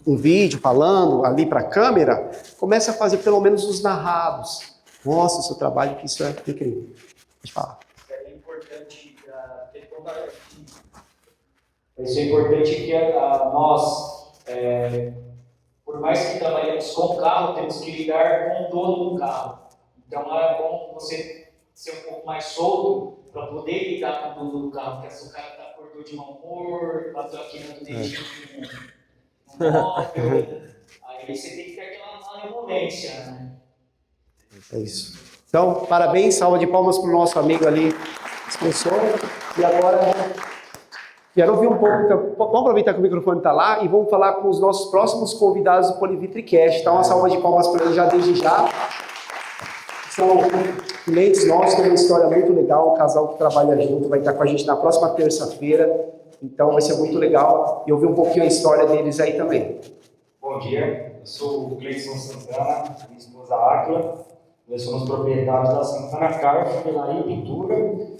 um vídeo falando ali para a câmera, comece a fazer pelo menos os narrados. Mostra o seu trabalho, que isso é incrível. Pode falar. É importante isso é importante que nós, por mais que trabalhemos com o carro, temos que lidar com o dono do carro. Então é bom você ser um pouco mais solto para poder lidar com o dono do carro, porque se o cara acordou de mau humor, bateu aqui no dedinho no móvel, aí você tem que ter aquela envolvência, né? É isso. Então, parabéns, salva de palmas para o nosso amigo ali, expressor. E agora, quero ouvir um pouco, então, vamos aproveitar que o microfone está lá e vamos falar com os nossos próximos convidados do PolivitriCast. Então, uma salva de palmas para ele já desde já. São clientes nossos, tem uma história muito legal, um casal que trabalha junto, vai estar com a gente na próxima terça-feira. Então vai ser muito legal e ouvir um pouquinho a história deles aí também. Bom dia, eu sou o Cleison Santana, minha esposa Áquila. Nós somos proprietários da Santana Car, funilaria e pintura.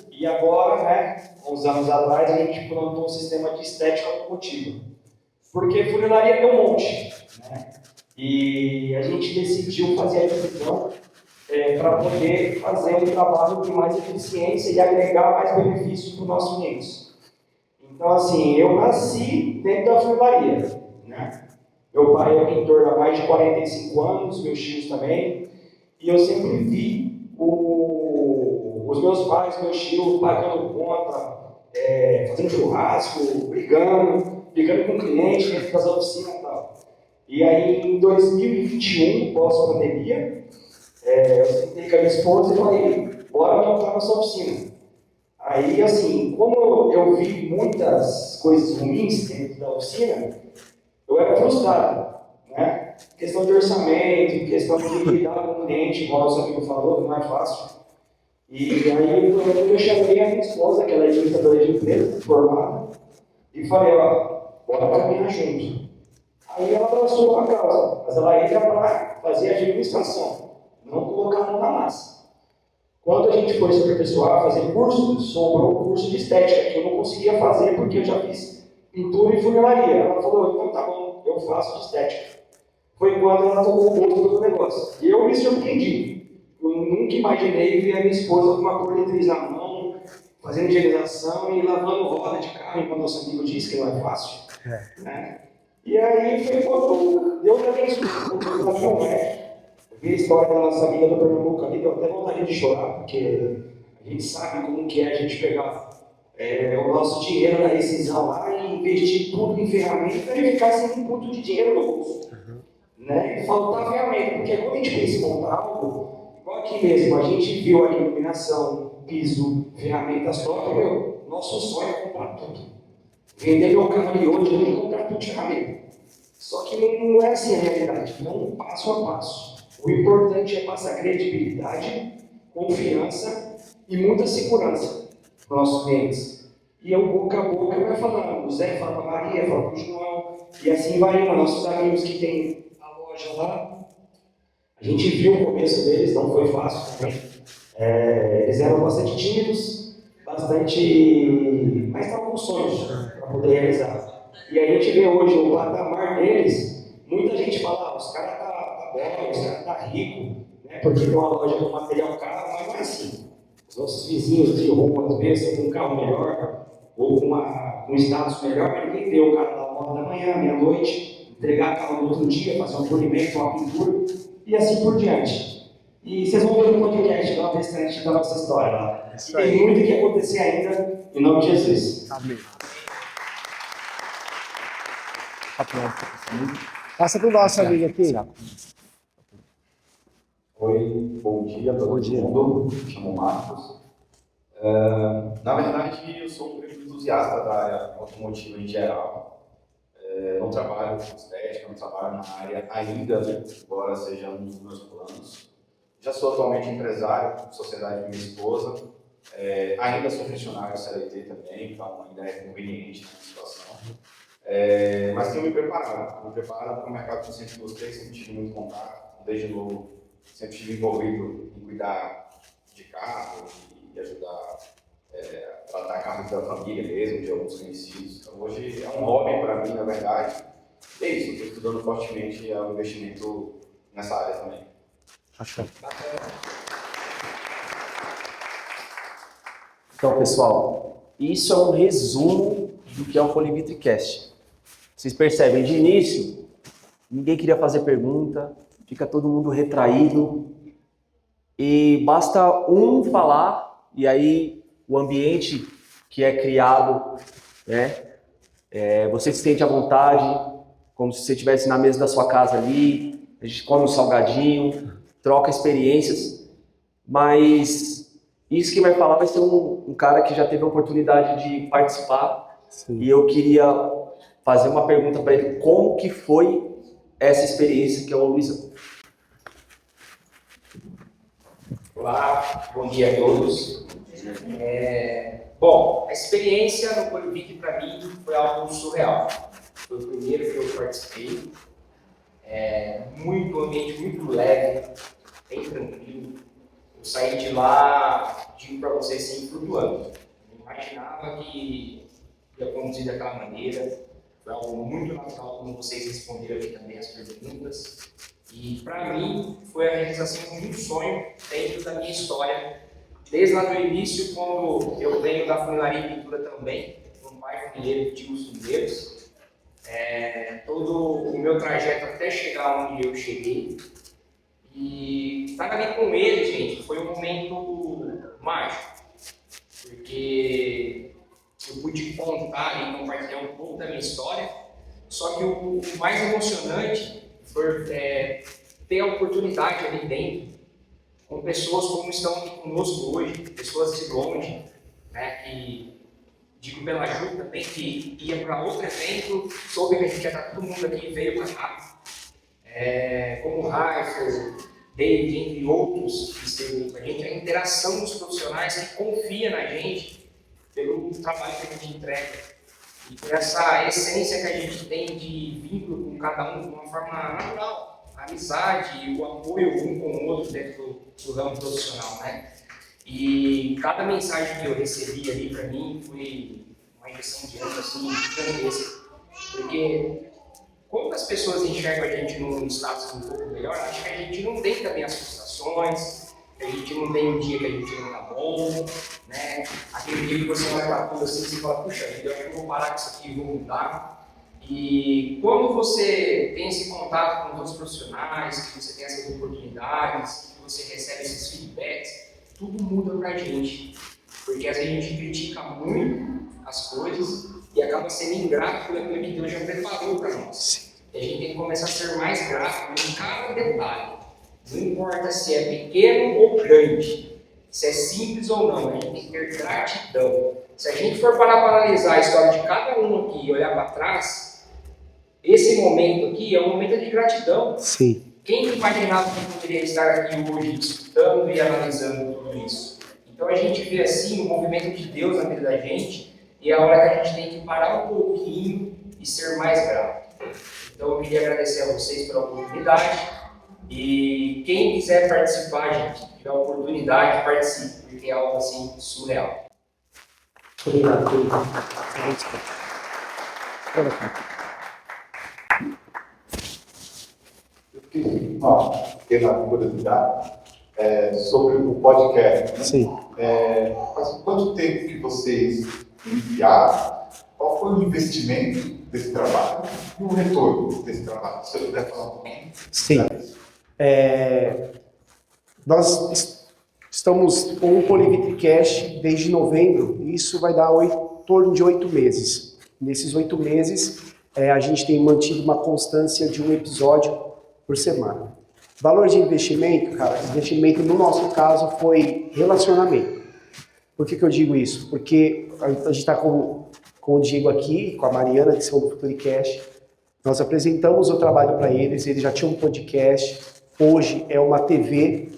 E agora, uns anos atrás, a gente implantou um sistema de estética automotiva. Porque funilaria tem um monte, né? E a gente decidiu fazer a divisão para poder fazer um trabalho de mais eficiência e agregar mais benefícios para os nossos clientes. Então, assim, eu nasci dentro da funilaria, né? Meu pai é pintor há mais de 45 anos, meus tios também, e eu sempre vi os meus pais, meus tios pagando conta, fazendo churrasco, brigando com cliente dentro das oficinas e tal. E aí, em 2021, pós-pandemia, eu sentei com a minha esposa e falei, bora montar nossa oficina. Aí, assim, como eu vi muitas coisas ruins dentro da oficina, eu era frustrado, né? Questão de orçamento, questão de lidar com o cliente, igual o seu amigo falou, não é fácil. E aí eu chamei a minha esposa, que ela é administradora de empresa, formada, e falei, bora caminhar junto. Aí ela abraçou a causa, mas ela entra para fazer a administração, não colocar a mão na massa. Quando a gente foi se aperfeiçoar, fazer curso, sobrou o curso de estética, que eu não conseguia fazer porque eu já fiz pintura e funilaria. Ela falou, então tá bom, eu faço de estética. Foi quando ela tomou o gosto do negócio. E eu me surpreendi. Eu nunca imaginei ver a minha esposa com uma coriatriz na mão, fazendo higienização e lavando roda de carro, enquanto nosso amigo disse que não é fácil. Né? E aí foi quando Deus me abençoou. Eu vi a história da nossa amiga do Pernambuco ali, deu até vontade de chorar, porque a gente sabe como que é a gente pegar o nosso dinheiro na rescisão lá e investir tudo em ferramenta e ficar sem um ponto de dinheiro no bolso. Né? E faltar ferramenta, porque quando a gente pensa em montar algo, igual aqui mesmo, a gente viu a iluminação, piso, ferramentas top, nosso sonho é comprar tudo. Vender meu carro ali hoje, eu tenho que comprar tudo de ferramenta. Só que não é assim a realidade, não passo a passo. O importante é passar credibilidade, confiança e muita segurança para os nossos clientes. E o boca a boca vai falando, o Zé fala para a Maria, fala para o João, e assim vai indo. Nossos amigos que tem a loja lá, a gente viu o começo deles, não foi fácil também. Eles eram bastante tímidos, mas estavam com sonhos para poder realizar. E a gente vê hoje o patamar deles, muita gente fala, os caras tá bom, os caras tá rico, né? Porque tem uma loja com material caro, mas não é assim. Os nossos vizinhos de rua, às vezes, com um carro melhor, ou com um status melhor, mas ninguém vê o cara da 9 da manhã, meia-noite, entregar carro no outro dia, fazer um polimento, uma pintura, e assim por diante. E vocês vão ver no podcast lá o restante da nossa história lá. E tem muito que acontecer ainda, em nome de Jesus. Amém. Passa para o nosso amigo aqui. Oi, bom dia para todo mundo. Me chamo Marcos. Na verdade, eu sou um grande entusiasta da área automotiva em geral. Não trabalho com estética, não trabalho na área ainda, né, embora seja um dos meus planos. Já sou atualmente empresário, sociedade com minha esposa. Ainda sou funcionário CLT também, então ainda é conveniente na situação. Mas tenho me preparado para o mercado que eu sempre gostei, sempre tive muito contato, desde novo, sempre estive envolvido em cuidar de carro e ajudar a tratar carro da família mesmo, de alguns conhecidos. Então hoje é um hobby para mim, na verdade. E é isso, estou estudando fortemente o investimento nessa área também. Então, pessoal, isso é um resumo do que é o Polivitricast. Vocês percebem, de início, ninguém queria fazer pergunta, fica todo mundo retraído, e basta um falar, e aí o ambiente que é criado, né, você se sente à vontade, como se você estivesse na mesa da sua casa ali, a gente come um salgadinho, troca experiências, mas isso que vai falar vai ser um cara que já teve a oportunidade de participar. Sim. E eu queria fazer uma pergunta para ele, como que foi essa experiência, que é o Luizão. Olá, bom dia a todos. Bom, a experiência no Polivic para mim foi algo surreal. Foi o primeiro que eu participei. Um ambiente muito leve, bem tranquilo. Eu saí de lá, digo para vocês, assim, flutuando. Eu imaginava que ia conduzir daquela maneira. Foi algo muito natural, como vocês responderam aqui também as perguntas. E para mim foi a realização de um sonho dentro da minha história. Desde lá no início, quando eu venho da funilaria e pintura também, um pai funileiro, tio os funeiros. Todo o meu trajeto até chegar onde eu cheguei. E estar ali com ele, gente, foi um momento mágico. Porque eu pude contar e compartilhar um pouco da minha história. Só que o mais emocionante foi ter a oportunidade ali dentro, com pessoas como estão aqui conosco hoje, pessoas de longe, né, que digo pela Ju também, que ia para outro evento, soube que a gente ia estar todo mundo aqui e veio para cá. Como o Raifel, David, entre outros, que esteve com a gente, a interação dos profissionais que confia na gente pelo trabalho que a gente entrega. E por essa essência que a gente tem de vínculo com cada um de uma forma natural, a amizade e o apoio um com o outro dentro do ramo profissional, né? E cada mensagem que eu recebi ali para mim foi uma injeção de ânimo assim, gigantesca. Porque como as pessoas enxergam a gente num status um pouco melhor, acho que a gente não tem também as frustrações, que a gente não tem um dia que a gente não tá bom, né? Aquele dia que você olha para tudo assim, você fala, puxa, eu acho que eu vou parar com isso aqui e vou mudar. E quando você tem esse contato com outros profissionais, que você tem essas oportunidades, que você recebe esses feedbacks, tudo muda pra gente. Porque às vezes a gente critica muito as coisas e acaba sendo ingrato por aquilo que Deus já preparou para nós. E a gente tem que começar a ser mais grato em cada detalhe. Não importa se é pequeno ou grande, se é simples ou não, a gente tem que ter gratidão. Se a gente for parar para analisar a história de cada um aqui e olhar para trás, esse momento aqui é um momento de gratidão. Sim. Quem imaginava que poderia estar aqui hoje escutando e analisando tudo isso? Então a gente vê assim o movimento de Deus na vida da gente e é a hora que a gente tem que parar um pouquinho e ser mais grato. Então eu queria agradecer a vocês pela oportunidade e quem quiser participar, gente, tiver a oportunidade, participe, porque é algo assim surreal. Obrigado. Eu fiquei uma pequena curiosidade sobre o podcast. Né? Sim. Faz quanto tempo que vocês iniciaram? Qual foi o investimento desse trabalho e o retorno desse trabalho? Se você puder falar um pouquinho. Sim. Nós estamos com o PolivitriCast desde novembro e isso vai dar em torno de 8 meses. Nesses 8 meses, a gente tem mantido uma constância de um episódio por semana. Valor de investimento, cara, investimento no nosso caso foi relacionamento. Por que eu digo isso? Porque a gente está com o Diego aqui, com a Mariana, que são do FuturiCast. Nós apresentamos o trabalho para eles já tinham um podcast. Hoje é uma TV,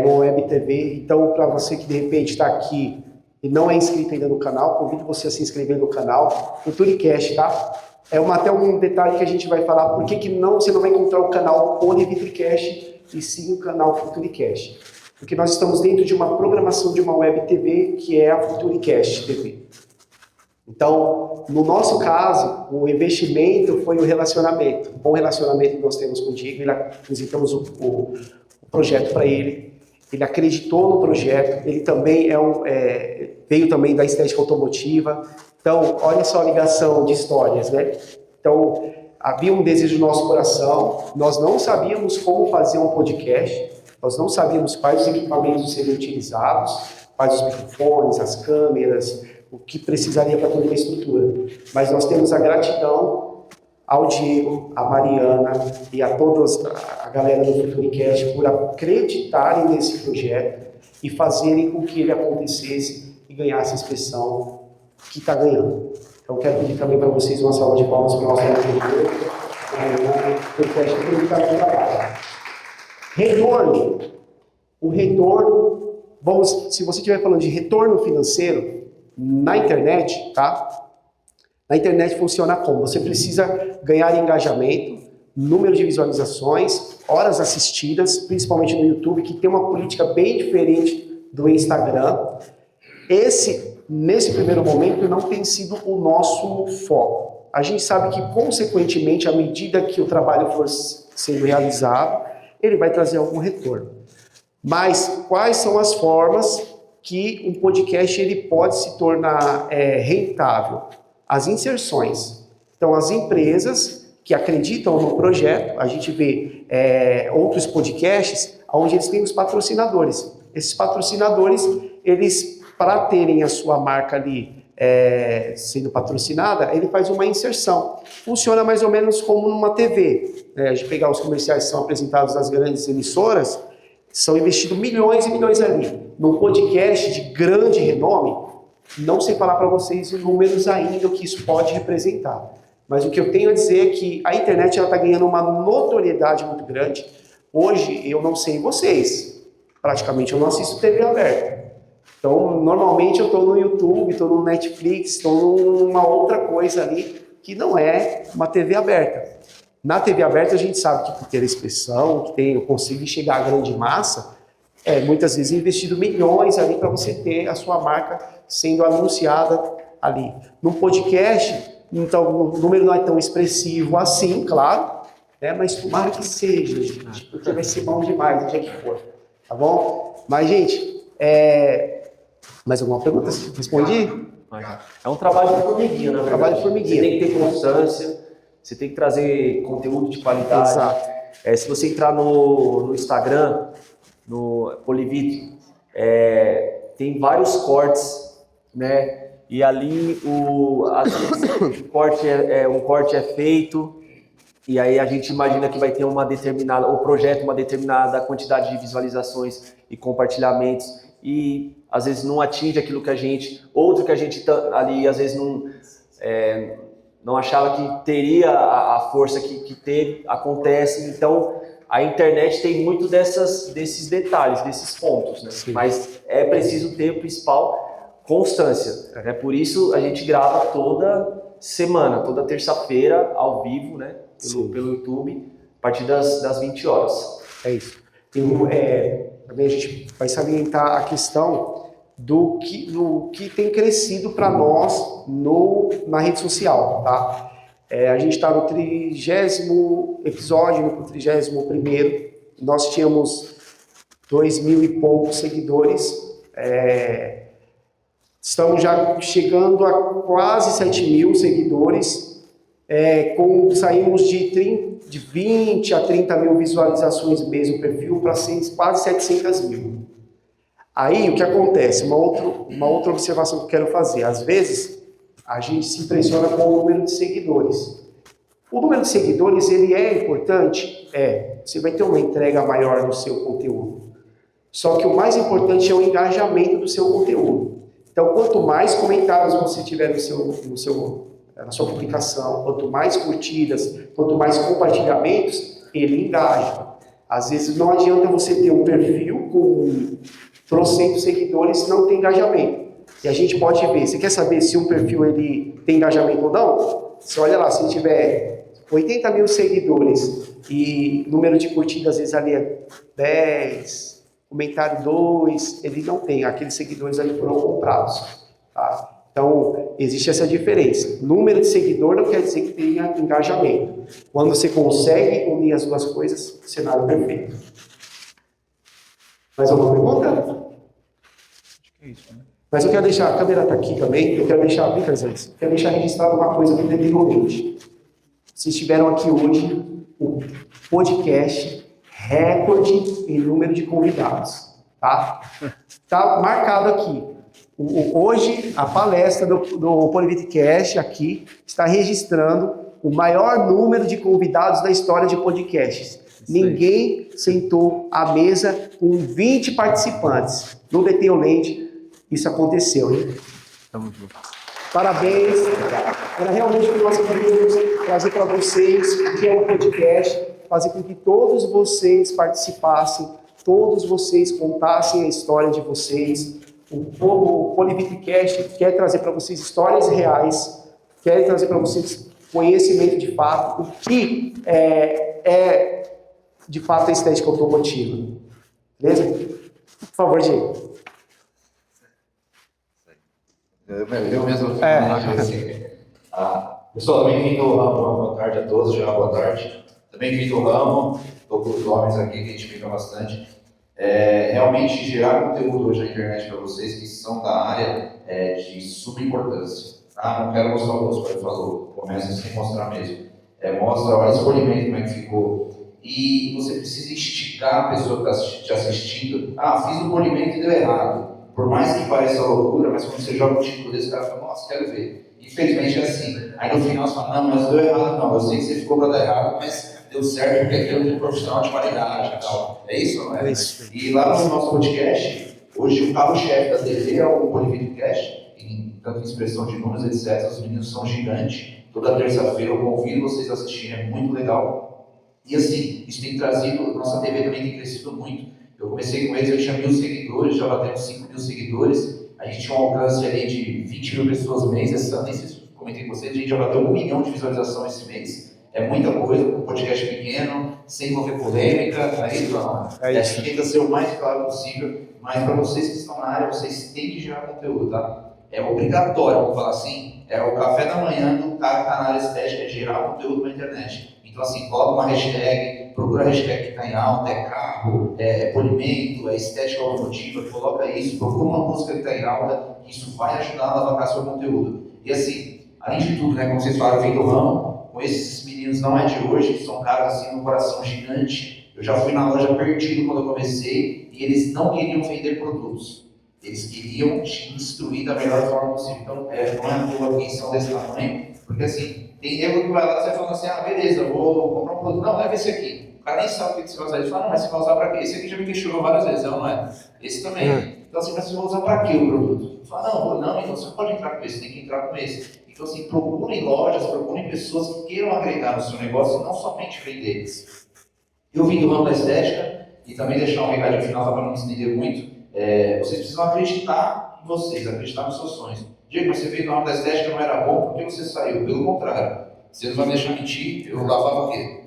uma web TV. Então, para você que de repente está aqui e não é inscrito ainda no canal, convido você a se inscrever no canal, FuturiCast, tá? Até um detalhe que a gente vai falar, por que você não vai encontrar o canal PolivitriCast e sim o canal FuturiCast. Porque nós estamos dentro de uma programação de uma web TV que é a FuturiCast TV. Então, no nosso caso, o investimento foi o relacionamento. O bom relacionamento que nós temos com o Diego, apresentamos o projeto para ele, ele acreditou no projeto, ele também veio também da estética automotiva. Então, olha só a ligação de histórias, né? Então, havia um desejo no nosso coração, nós não sabíamos como fazer um podcast, nós não sabíamos quais os equipamentos seriam utilizados, quais os microfones, as câmeras, o que precisaria para toda a estrutura. Mas nós temos a gratidão ao Diego, a Mariana e a toda a galera do FuturiCast por acreditarem nesse projeto e fazerem com que ele acontecesse e ganhasse a expressão que está ganhando. Então, quero pedir também para vocês uma salva de palmas para o nosso retorno. O retorno, se você estiver falando de retorno financeiro, na internet, tá? Na internet funciona como? Você precisa ganhar engajamento, número de visualizações, horas assistidas, principalmente no YouTube, que tem uma política bem diferente do Instagram. Nesse primeiro momento, não tem sido o nosso foco. A gente sabe que, consequentemente, à medida que o trabalho for sendo realizado, ele vai trazer algum retorno. Mas quais são as formas que um podcast ele pode se tornar rentável? As inserções. Então, as empresas que acreditam no projeto, a gente vê outros podcasts onde eles têm os patrocinadores. Esses patrocinadores, eles, para terem a sua marca ali sendo patrocinada, ele faz uma inserção. Funciona mais ou menos como numa TV. A gente pegar os comerciais que são apresentados nas grandes emissoras, são investidos milhões e milhões ali. Num podcast de grande renome, não sei falar para vocês em números ainda o que isso pode representar. Mas o que eu tenho a dizer é que a internet está ganhando uma notoriedade muito grande. Hoje, eu não sei vocês, praticamente eu não assisto TV aberta. Então, normalmente eu estou no YouTube, estou no Netflix, estou numa outra coisa ali que não é uma TV aberta. Na TV aberta a gente sabe que por ter expressão, que eu consigo chegar à grande massa, muitas vezes investido milhões ali para você ter a sua marca sendo anunciada ali. No podcast, então o número não é tão expressivo assim, claro, né? Mas tomara que seja, gente, porque vai ser bom demais, onde é que for, tá bom? Mas, gente, mais alguma pergunta? Respondi? É um trabalho de formiguinha, na verdade. Trabalho de formiguinha. Você tem que ter constância, você tem que trazer conteúdo de qualidade. Exato. Se você entrar no Instagram, no Polivitro, tem vários cortes, né? E ali às vezes, um corte é feito, e aí a gente imagina que vai ter o projeto uma determinada quantidade de visualizações e compartilhamentos, e às vezes não atinge aquilo que a gente ali às vezes não achava que teria a força que teve, acontece. Então a internet tem muito desses detalhes, desses pontos, né? Mas é preciso ter o principal constância, né? Por isso a gente grava toda semana, toda terça-feira, ao vivo, né? Pelo YouTube, a partir das 20 horas. É isso. Também a gente vai salientar a questão do que tem crescido para nós na rede social, tá? A gente está no 30º episódio, no 31º, nós tínhamos 2.000 e poucos seguidores, estamos já chegando a quase 7.000 seguidores, saímos de 20 a 30 mil visualizações do mesmo perfil para quase 700 mil. Aí o que acontece? Uma outra observação que eu quero fazer. Às vezes a gente se impressiona com o número de seguidores. O número de seguidores ele é importante? Você vai ter uma entrega maior no seu conteúdo. Só que o mais importante é o engajamento do seu conteúdo. Então, quanto mais comentários você tiver na sua publicação, quanto mais curtidas, quanto mais compartilhamentos, ele engaja. Às vezes não adianta você ter um perfil com trocentos seguidores se não tem engajamento. E a gente pode ver, você quer saber se um perfil ele tem engajamento ou não? Você olha lá, se ele tiver 80 mil seguidores e número de curtidas às vezes ali é 10, comentário 2, ele não tem, aqueles seguidores ali foram comprados, tá? Então, existe essa diferença. Número de seguidor não quer dizer que tenha engajamento. Quando você consegue unir as duas coisas, o cenário é perfeito. Mais alguma pergunta? Acho que é isso, né? Mas eu quero deixar, a câmera está aqui também, eu quero deixar registrado uma coisa aqui anteriormente. Vocês tiveram aqui hoje o podcast recorde em número de convidados, tá? Está marcado aqui. Hoje, a palestra do Polivitcast aqui está registrando o maior número de convidados da história de podcasts. Ninguém sentou à mesa com 20 participantes. No DTOland, isso aconteceu, hein? Tamo junto. Parabéns. Era realmente o que nós queríamos trazer para vocês, que é um podcast, fazer com que todos vocês participassem, todos vocês contassem a história de vocês. O Polivitcast quer trazer para vocês histórias reais, quer trazer para vocês conhecimento de fato, o que é de fato a estética automotiva. Beleza? Por favor, Diego. Eu mesmo pessoal, também vim do ramo, boa tarde a todos, já boa tarde. Também vim do ramo, estou com os homens aqui que identificam bastante. Realmente gerar conteúdo hoje na internet para vocês que são da área de suma importância. Não quero mostrar o rosto, como ele falou, começa sem mostrar mesmo. Mostra, olha esse polimento, como é que ficou. E você precisa esticar a pessoa que está te assistindo. Fiz o polimento e deu errado. Por mais que pareça loucura, mas quando você joga um título desse cara, fala, nossa, quero ver. Infelizmente é assim. Aí no final você fala, não, mas deu errado não. Eu sei que você ficou para dar errado, mas deu certo porque aquilo é um profissional de qualidade e tal. É isso, não é? É isso. E lá no nosso podcast, hoje o carro-chefe da TV é o Polivitcast, tanto em expressão de números, etc. Os meninos são gigantes. Toda terça-feira eu convido vocês a assistirem, é muito legal. E assim, isso tem trazido, nossa TV também tem crescido muito. Eu comecei com eles, eu tinha 1.000 seguidores, já batemos 5.000 seguidores. A gente tinha um alcance ali de 20 mil pessoas mês. Nem sei se comentei com vocês, a gente já bateu 1 milhão de visualização esse mês. É muita coisa, um podcast pequeno, sem envolver polêmica, aí não. É A isso. gente tenta ser o mais claro possível, mas para vocês que estão na área, vocês têm que gerar conteúdo, tá? É obrigatório, vamos falar assim, é o café da manhã do cara que está na área estética, é gerar conteúdo para a internet. Então assim, coloca uma hashtag, procura a hashtag que está em alta, é carro, é polimento, é estética automotiva, coloca isso, procura uma música que está em alta, que isso vai ajudar a alavancar seu conteúdo. E assim, além de tudo, né, como vocês falaram, vem do ramo, com esses meninos não é de hoje, são caras assim, um coração gigante. Eu já fui na loja perdido quando eu comecei e eles não queriam vender produtos. Eles queriam te instruir da melhor forma possível. Então, não é à toa quem são desse tamanho, porque assim, tem nego que vai lá e você fala assim, beleza, vou comprar um produto. Não, leva esse aqui. O cara nem sabe o que você vai usar. Ele fala, não, mas você vai usar pra quê? Esse aqui já me questionou várias vezes, não é? Esse também. Então assim, mas você vai usar pra quê o produto? Eu falo, não, então você não pode entrar com esse, tem que entrar com esse. Então assim, procurem lojas, procurem pessoas que queiram agregar no seu negócio e não somente vender. Eu vim do ramo da estética e também deixar um recadinho final para não me estender muito. Vocês precisam acreditar em vocês, acreditar nos seus sonhos. Diego, mas você veio do ramo da estética, não era bom, por que você saiu? Pelo contrário, você não vai me deixar mentir, eu lavava o quê?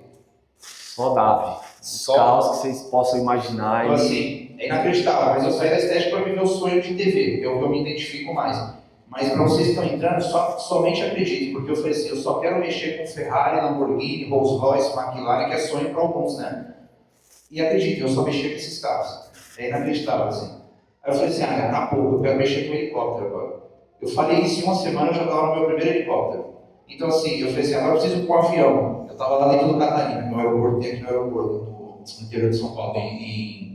Só dava. Os carros que vocês possam imaginar. Então assim, é inacreditável, mas eu saí da estética para viver o sonho de TV, que é o que eu me identifico mais. Mas para vocês que estão entrando, somente acreditem, porque eu falei assim, eu só quero mexer com Ferrari, Lamborghini, Rolls Royce, McLaren, que é sonho para alguns, né? E acreditem, eu só mexi com esses carros. É inacreditável, assim. Aí eu falei assim, tá pouco, eu quero mexer com helicóptero agora. Eu falei isso em uma semana, eu já estava no meu primeiro helicóptero. Então assim, eu falei assim, agora eu preciso ir com um avião. Eu estava lá dentro do Catarina, no aeroporto, tem aqui no aeroporto, no interior de São Paulo,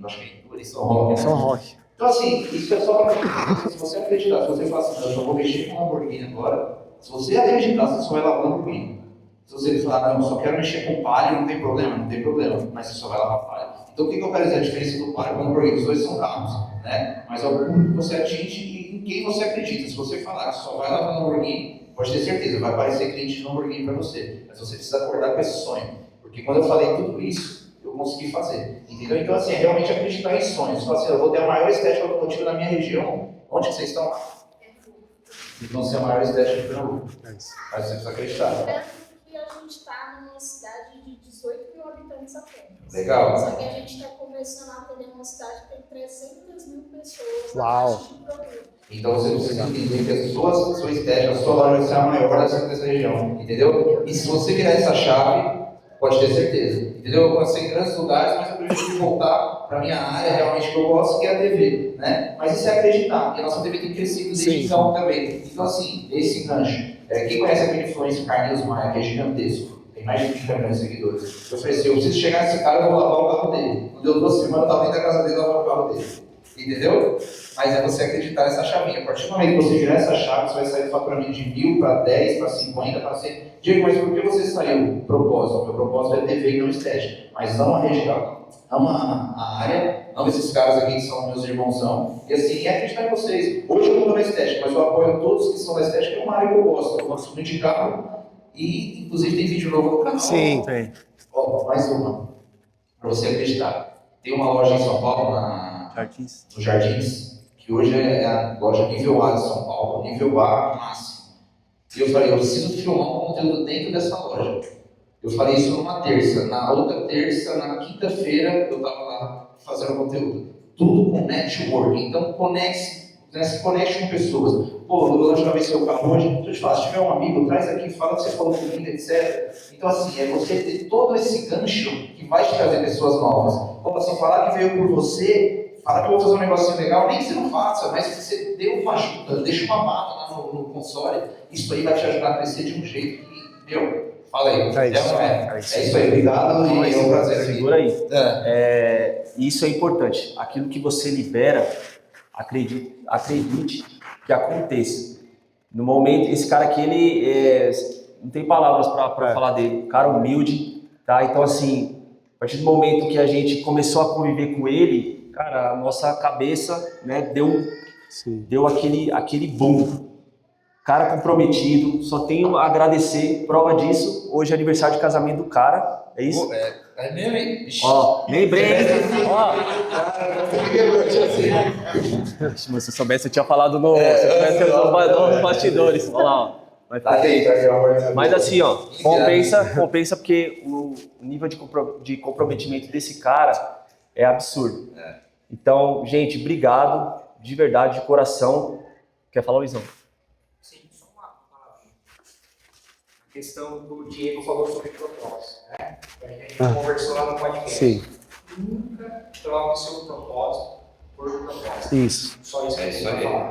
acho que em São Roque, né? São Roque. Então assim, isso é só para se você acreditar, se você falar assim, eu só vou mexer com Lamborghini agora, se você acreditar, você só vai lavar Lamborghini. Se você falar, não, eu só quero mexer com Palio, não tem problema, mas você só vai lavar Palio. Então o que eu quero dizer? A diferença do Palio com o Lamborghini, os dois são carros, né? Mas é o público que você atinge e em quem você acredita. Se você falar que só vai lavar Lamborghini, pode ter certeza, vai aparecer cliente de Lamborghini para você. Mas você precisa acordar com esse sonho. Porque quando eu falei tudo isso, eu consegui fazer, entendeu? Então assim, é realmente acreditar em sonhos. Fala assim, eu vou ter a maior estética automotiva da minha região. Onde que vocês estão lá? Então ser a maior estética de Pernambuco. Mas você precisa acreditar. Lembrando que a gente está numa cidade de 18 mil habitantes apenas. Legal. Só que a gente está começando a atender uma cidade que tem 300 mil pessoas na Uau. parte de produto. Então você precisa entender que a sua estética, a sua loja vai ser a maior dessa região, entendeu? E se você virar essa chave, pode ter certeza, entendeu? Eu passei em grandes lugares, mas eu prefiro voltar para a minha área realmente que eu gosto, que é a TV, né? Mas isso é acreditar, porque a nossa TV tem crescido desde então também. Então assim, esse gancho, quem conhece aquele influencer Carlinhos Maia, que é gigantesco, tem mais de 30 milhões de seguidores, eu falei assim, eu preciso chegar nesse cara, eu vou lavar o carro dele. Não deu 2 semanas, eu estava dentro da casa dele lavando o carro dele, entendeu? Mas é você acreditar nessa chavinha. A partir do momento que você virar essa chave, você vai sair do faturamento de 1.000 para 10, para 50, para 100. Diego, mas por que você saiu? Propósito. Meu propósito é TV e não estética. Mas amo a região, amo a área, amo esses caras aqui que são meus irmãozão. E assim, é acreditar em vocês. Hoje eu não estou na estética, mas eu apoio todos que são da estética, é uma área que eu gosto. Eu gosto muito de carro. E, inclusive, tem vídeo novo no canal. Sim, tem. Ó, mais uma. Para você acreditar. Tem uma loja em São Paulo, nos Jardins, que hoje é a loja nível A de São Paulo, nível A máximo. E eu falei, eu preciso filmar um conteúdo dentro dessa loja. Eu falei isso numa terça. Na outra terça, na quinta-feira, eu estava lá fazendo conteúdo. Tudo com network. Então, se conecte com pessoas. Pô, eu já vi seu carro hoje. Deixa eu te falar, se tiver um amigo, traz aqui, fala que você falou comigo, etc. Então, assim, é você ter todo esse gancho que vai te trazer pessoas novas. Como assim, falar que veio por você, fala que eu vou fazer um negocinho legal, nem que você não faça, mas que você dê uma ajuda, deixa uma barra lá no console, isso aí vai te ajudar a crescer de um jeito que, fala aí. É isso aí, obrigado e é um prazer. Segura aí. Isso é importante. Aquilo que você libera, acredite que aconteça. No momento, esse cara aqui, ele não tem palavras para falar dele, cara humilde, tá? Então assim, a partir do momento que a gente começou a conviver com ele, cara, a nossa cabeça, né, deu aquele boom. Cara comprometido, só tenho a agradecer. Prova disso, hoje é aniversário de casamento do cara, é isso? É mesmo, hein? Ó, lembrei. Ó. Se você soubesse, eu tinha falado nos bastidores. Olha lá, ó. Mas assim, ó, compensa porque o nível de comprometimento desse cara é absurdo. Então, gente, obrigado, de verdade, de coração. Quer falar, Luizão? Sim, só uma palavra. A questão do Diego falou sobre propósito, né? A gente conversou lá no podcast. Sim. Nunca troque seu propósito por propósito. Isso. Só isso que eu quero falar.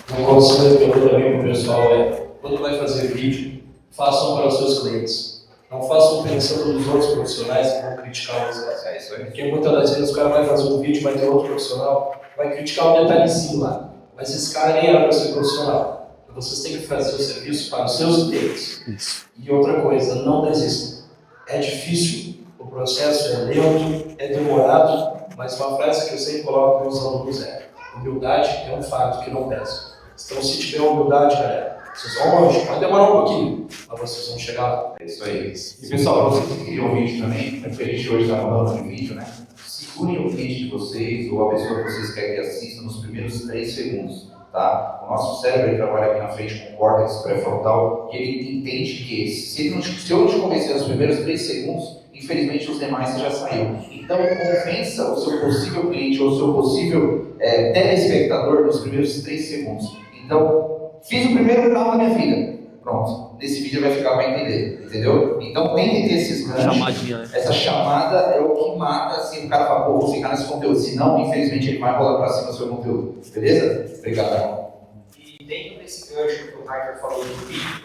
Um conselho que eu dou também para o pessoal é, quando vai fazer vídeo, façam para os seus clientes. Não façam pensando nos outros profissionais que vão criticar vocês. Porque muitas das vezes o cara vai fazer um vídeo, vai ter outro profissional, vai criticar um detalhezinho lá. Mas esse cara nem era para ser profissional. Vocês têm que fazer o serviço para os seus clientes. Isso. E outra coisa, não desistam. É difícil, o processo é lento, é demorado, mas uma frase que eu sempre coloco para os alunos é: humildade é um fato que não pesa. Então, se tiver humildade, galera, vocês vão longe, vai demorar um pouquinho, mas vocês vão chegar lá. É isso aí. E pessoal, vocês que criam vídeo também, é porque a gente hoje está falando de vídeo, né? Segurem o vídeo de vocês ou a pessoa que vocês querem que assista nos primeiros 3 segundos, tá? O nosso cérebro ele trabalha aqui na frente com o córtex pré-frontal e ele entende que se eu não te convencer nos primeiros 3 segundos, infelizmente os demais você já saiu. Então, convença o seu possível cliente ou o seu possível telespectador nos primeiros 3 segundos. Então, fiz o primeiro grau da minha vida. Pronto. Nesse vídeo vai ficar para entender, entendeu? Então tem que ter esses ganchos. Chamadinha, né? Essa chamada é o que mata, assim, o cara fala, pô, vou ficar nesse conteúdo. Senão, infelizmente, ele vai rolar para cima do seu conteúdo. Beleza? Obrigado, irmão. E dentro desse gancho que o Rainer falou do vídeo,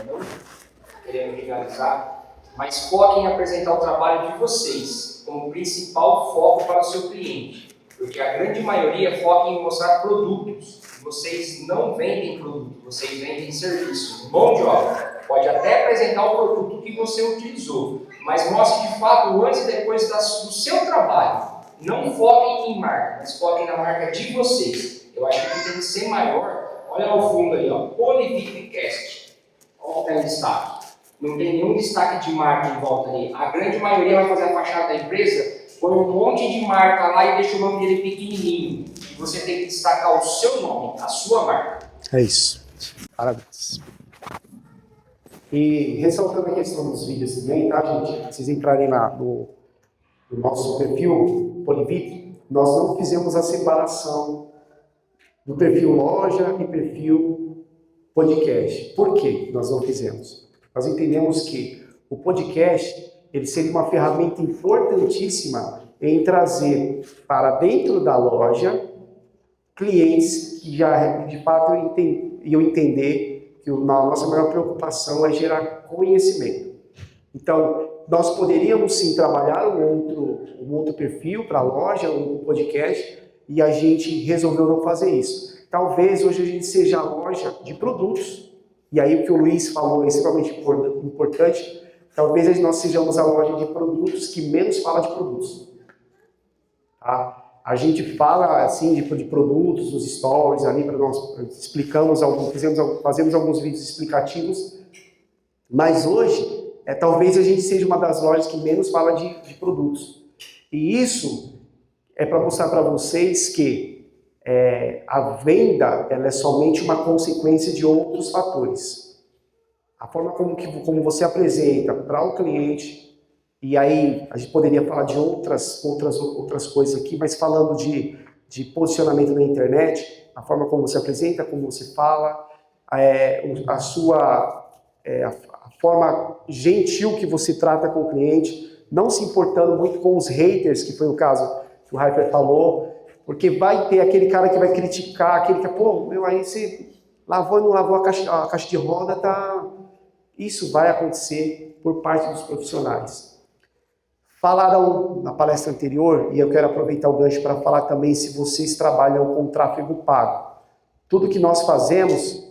não querendo legalizar, mas foquem em apresentar o trabalho de vocês como principal foco para o seu cliente. Porque a grande maioria foca em mostrar produtos. Vocês não vendem produto, vocês vendem serviço, mão de obra. Pode até apresentar o produto que você utilizou, mas mostre de fato o antes e depois do seu trabalho. Não foquem em marca, mas foquem na marca de vocês. Eu acho que tem que ser maior. Olha lá o fundo ali, ó, Polivipcast. Olha o destaque. Não tem nenhum destaque de marca em volta ali. A grande maioria vai fazer a fachada da empresa, põe um monte de marca lá e deixa o nome dele pequenininho. E você tem que destacar o seu nome, a sua marca. É isso. Parabéns. E ressaltando a questão dos vídeos também, tá, gente? Vocês entrarem lá no nosso perfil Polivip, nós não fizemos a separação do perfil loja e perfil podcast. Por que nós não fizemos? Nós entendemos que o podcast ele seria uma ferramenta importantíssima em trazer para dentro da loja clientes que já de fato iam entender que a nossa maior preocupação é gerar conhecimento. Então, nós poderíamos sim trabalhar um outro perfil para a loja, um podcast, e a gente resolveu não fazer isso. Talvez hoje a gente seja a loja de produtos, e aí o que o Luiz falou é extremamente importante. Talvez nós sejamos a loja de produtos que menos fala de produtos. Tá? A gente fala assim de produtos, nos stories ali, para nós explicamos, fazemos alguns vídeos explicativos, mas hoje, talvez a gente seja uma das lojas que menos fala de produtos. E isso é para mostrar para vocês que a venda ela é somente uma consequência de outros fatores. A forma como você apresenta para o cliente, e aí a gente poderia falar de outras coisas aqui, mas falando de posicionamento na internet, a forma como você apresenta, como você fala, a forma gentil que você trata com o cliente, não se importando muito com os haters, que foi o caso que o Rainer falou, porque vai ter aquele cara que vai criticar, aquele que, pô, aí você lavou e não lavou a caixa de roda, tá... Isso vai acontecer por parte dos profissionais. Falaram na palestra anterior, e eu quero aproveitar o gancho para falar também se vocês trabalham com tráfego pago. Tudo que nós fazemos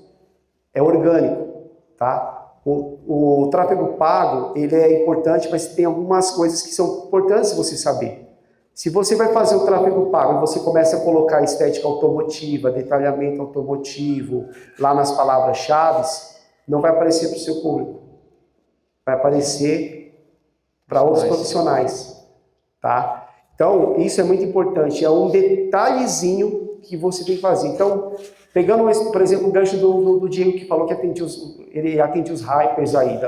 é orgânico, tá? O tráfego pago, ele é importante, mas tem algumas coisas que são importantes você saber. Se você vai fazer o tráfego pago e você começa a colocar estética automotiva, detalhamento automotivo, lá nas palavras-chave, não vai aparecer para o seu público. Vai aparecer para outros profissionais, tá? Então, isso é muito importante. É um detalhezinho que você tem que fazer. Então, Pegando, por exemplo, o gancho do Diego, que falou que ele atende os hypers aí,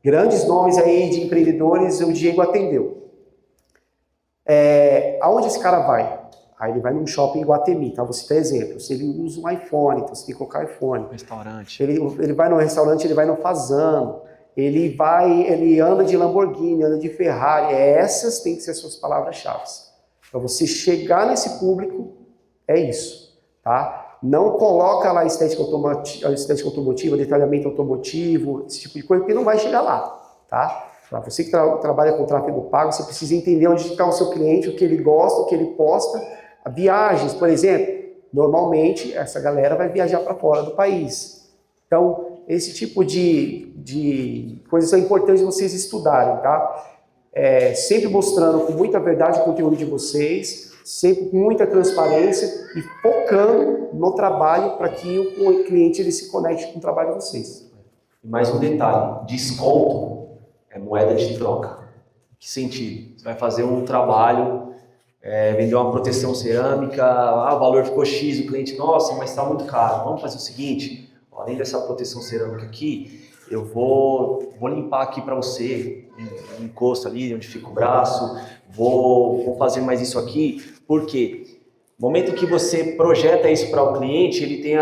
grandes nomes aí de empreendedores, o Diego atendeu. Aonde esse cara vai? Aí ele vai num shopping em Iguatemi, tá? Vou citar exemplo. Se ele usa um iPhone, então você tem que colocar iPhone. Restaurante. Ele vai no restaurante, ele vai no Fazano, ele anda de Lamborghini, anda de Ferrari. Essas têm que ser as suas palavras-chave. Para você chegar nesse público, é isso, tá? Não coloca lá estética automotiva, detalhamento automotivo, esse tipo de coisa, porque não vai chegar lá, tá? Para você que trabalha com tráfego pago, você precisa entender onde está o seu cliente, o que ele gosta, o que ele posta. Viagens, por exemplo, normalmente essa galera vai viajar para fora do país. Então, esse tipo de coisas são importantes vocês estudarem, tá? Sempre mostrando com muita verdade o conteúdo de vocês, sempre com muita transparência e focando no trabalho para que o cliente ele se conecte com o trabalho de vocês. E mais um detalhe, desconto é moeda de troca. Que sentido? Você vai fazer um trabalho, vender uma proteção cerâmica, o valor ficou X, o cliente, nossa, mas está muito caro. Vamos fazer o seguinte, além dessa proteção cerâmica aqui, eu vou limpar aqui para você, um encosto ali onde fica o braço, vou fazer mais isso aqui, porque no momento que você projeta isso para o cliente, ele tem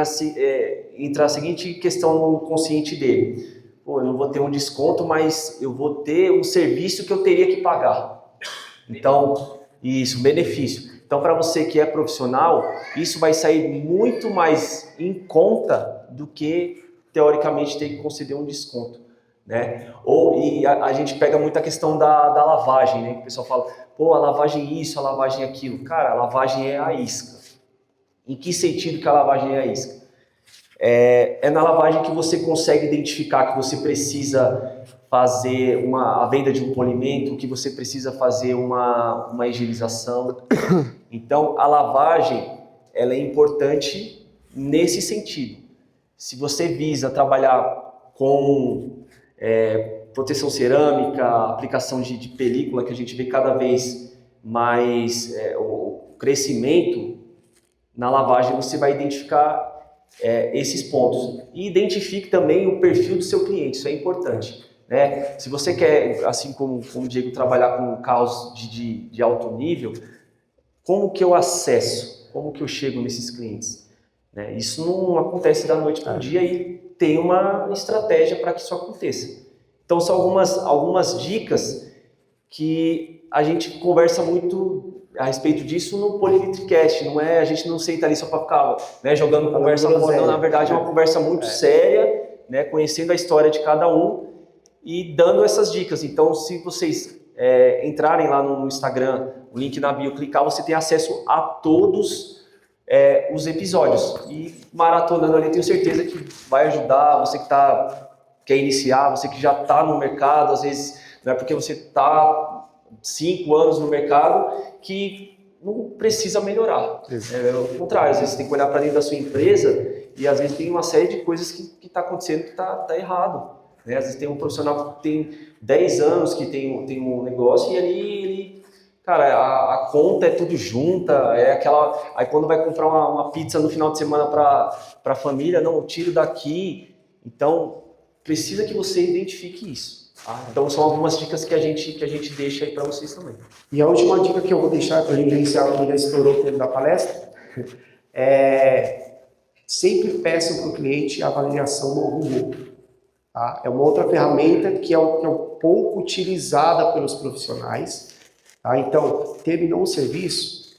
entra a seguinte questão no consciente dele. Pô, eu não vou ter um desconto, mas eu vou ter um serviço que eu teria que pagar. Então, isso, benefício. Então, para você que é profissional, isso vai sair muito mais em conta do que, teoricamente, ter que conceder um desconto, né? E a gente pega muito a questão da lavagem, né? O pessoal fala, pô, a lavagem isso, a lavagem aquilo. Cara, a lavagem é a isca. Em que sentido que a lavagem é a isca? É na lavagem que você consegue identificar que você precisa fazer a venda de um polimento, que você precisa fazer uma higienização. Então, a lavagem ela é importante nesse sentido. Se você visa trabalhar com proteção cerâmica, aplicação de película, que a gente vê cada vez mais o crescimento, na lavagem você vai identificar esses pontos. E identifique também o perfil do seu cliente, isso é importante, né? Se você quer, assim como o Diego, trabalhar com carros de alto nível, como que eu acesso? Como que eu chego nesses clientes? Né? Isso não acontece da noite para o dia e tem uma estratégia para que isso aconteça. Então são algumas dicas que a gente conversa muito a respeito disso no Polivitricast, a gente não senta ali só para ficar, né, jogando conversa fora, não, na verdade é uma conversa muito séria, né, conhecendo a história de cada um e dando essas dicas. Então, se vocês entrarem lá no Instagram, o link na bio, clicar, você tem acesso a todos os episódios. E maratonando ali, tenho certeza que vai ajudar você que quer iniciar, você que já está no mercado, às vezes não é porque você está 5 anos no mercado que não precisa melhorar. Ao contrário, às vezes você tem que olhar para dentro da sua empresa e às vezes tem uma série de coisas que está acontecendo que está errado. Né? Às vezes tem um profissional que tem 10 anos que tem um negócio e ali cara, a conta é tudo junta, aí quando vai comprar uma pizza no final de semana para a família, não, eu tiro daqui. Então, precisa que você identifique isso. Então são algumas dicas que a gente deixa aí para vocês também. E a última dica que eu vou deixar para a gente iniciar, que já estourou o tempo da palestra, sempre peçam para o cliente a avaliação no Google. Tá? É uma outra ferramenta que é um pouco utilizada pelos profissionais. Tá? Então, terminou um serviço,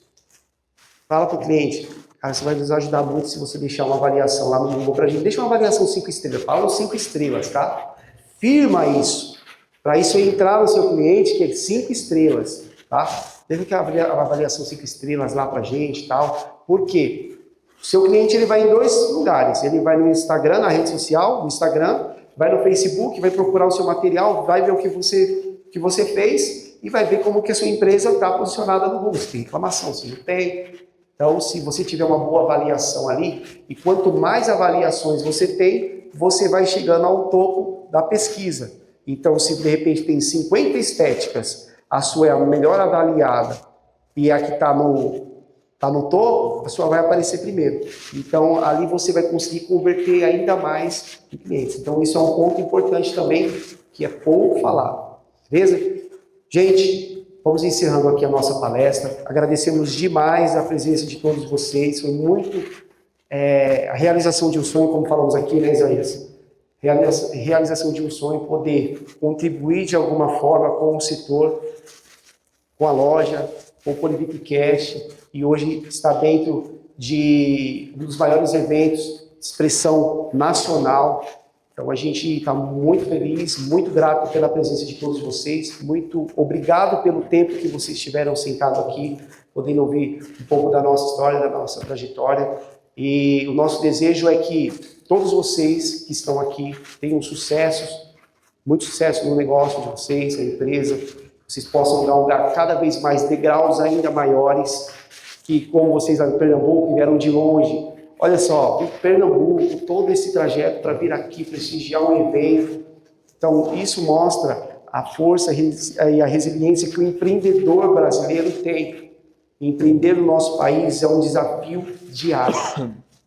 fala para o cliente, cara, você vai nos ajudar muito se você deixar uma avaliação lá no Google para a gente. Deixa uma avaliação 5 estrelas, fala 5 estrelas, tá? Firma isso, para isso entrar no seu cliente, que é 5 estrelas, tá? Deixa que a avaliação 5 estrelas lá para a gente e tal. Por quê? O seu cliente ele vai em 2 lugares, ele vai no Instagram, na rede social, no Instagram, vai no Facebook, vai procurar o seu material, vai ver o que você fez e vai ver como que a sua empresa está posicionada no Google. Se tem reclamação, se não tem. Então, se você tiver uma boa avaliação ali, e quanto mais avaliações você tem, você vai chegando ao topo da pesquisa. Então, se de repente tem 50 estéticas, a sua é a melhor avaliada e a que está Anotou? A sua vai aparecer primeiro. Então, ali você vai conseguir converter ainda mais em clientes. Então, isso é um ponto importante também, que é pouco falado. Beleza? Gente, vamos encerrando aqui a nossa palestra. Agradecemos demais a presença de todos vocês. Foi muito a realização de um sonho, como falamos aqui, né, Isaías? Realização de um sonho, poder contribuir de alguma forma com o setor, com a loja, com o Polivipcast, e hoje está dentro de um dos maiores eventos de expressão nacional. Então a gente está muito feliz, muito grato pela presença de todos vocês, muito obrigado pelo tempo que vocês estiveram sentados aqui, podendo ouvir um pouco da nossa história, da nossa trajetória. E o nosso desejo é que todos vocês que estão aqui tenham sucessos, muito sucesso no negócio de vocês, na empresa, vocês possam galgar cada vez mais degraus ainda maiores, que como vocês lá em Pernambuco vieram de longe, olha só, em Pernambuco, todo esse trajeto para vir aqui prestigiar um evento. Então, isso mostra a força e a resiliência que o empreendedor brasileiro tem. Empreender no nosso país é um desafio diário,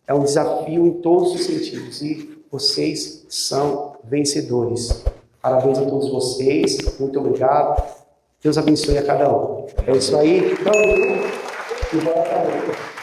é um desafio em todos os sentidos, e vocês são vencedores. Parabéns a todos vocês, muito obrigado, Deus abençoe a cada um. É isso aí, então, e bora pra outra.